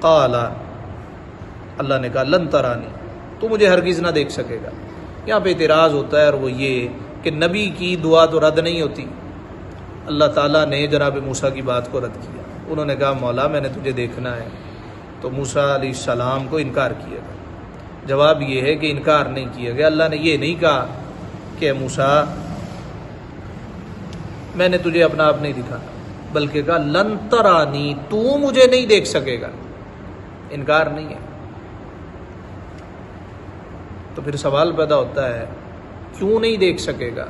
قال، اللہ نے کہا، لن ترانی، تو مجھے ہرگز نہ دیکھ سکے گا. یہاں پہ اعتراض ہوتا ہے، اور وہ یہ کہ نبی کی دعا تو رد نہیں ہوتی. اللہ تعالیٰ نے جناب موسیٰ کی بات کو رد کیا. انہوں نے کہا، مولا میں نے تجھے دیکھنا ہے. تو موسیٰ علیہ السلام کو انکار کیا گیا. جواب یہ ہے کہ انکار نہیں کیا گیا. اللہ نے یہ نہیں کہا کہ موسیٰ میں نے تجھے اپنا آپ نہیں دکھانا، بلکہ کہا لن ترانی، تو مجھے نہیں دیکھ سکے گا. انکار نہیں ہے. تو پھر سوال پیدا ہوتا ہے، کیوں نہیں دیکھ سکے گا؟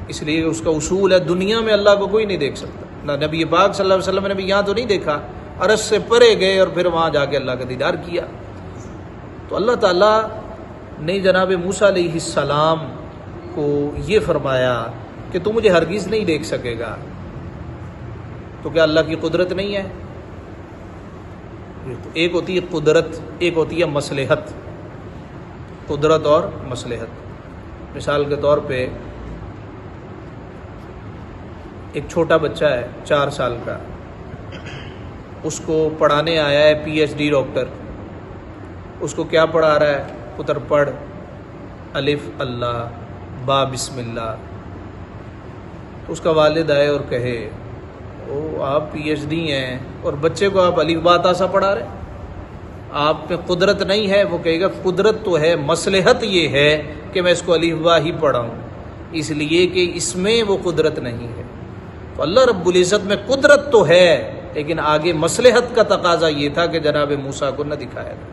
اس لیے اس کا اصول ہے، دنیا میں اللہ کو کوئی نہیں دیکھ سکتا. نہ نبی پاک صلی اللہ علیہ وسلم نے بھی یہاں تو نہیں دیکھا، عرش سے پرے گئے اور پھر وہاں جا کے اللہ کا دیدار کیا. تو اللہ تعالیٰ نے جناب موسیٰ علیہ السلام کو یہ فرمایا کہ تو مجھے ہرگز نہیں دیکھ سکے گا. تو کیا اللہ کی قدرت نہیں ہے؟ ایک ہوتی ہے قدرت، ایک ہوتی ہے مصلحت. قدرت اور مصلحت. مثال کے طور پہ ایک چھوٹا بچہ ہے 4 سال کا، اس کو پڑھانے آیا ہے PhD ڈاکٹر. اس کو کیا پڑھا رہا ہے؟ پتر پڑھ الف اللہ با بسم اللہ. تو اس کا والد آئے اور کہے، او آپ PhD ہیں اور بچے کو آپ الف با تاسا پڑھا رہے، آپ میں قدرت نہیں ہے؟ وہ کہے گا قدرت تو ہے، مصلحت یہ ہے کہ میں اس کو الف با ہی پڑھاؤں، اس لیے کہ اس میں وہ قدرت نہیں ہے. تو اللہ رب العزت میں قدرت تو ہے، لیکن آگے مصلحت کا تقاضا یہ تھا کہ جناب موسیٰ کو نہ دکھایا گیا.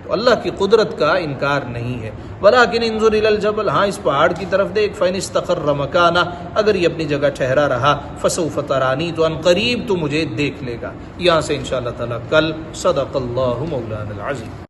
تو اللہ کی قدرت کا انکار نہیں ہے. ولیکن انظر الی الجبل، ہاں اس پہاڑ کی طرف دیکھ، فإن استقر مکانہ، اگر یہ اپنی جگہ ٹھہرا رہا، فسوف ترانی، تو ان قریب تو مجھے دیکھ لے گا. یہاں سے انشاءاللہ تعالی کل. صدق اللہ مولانا العظیم.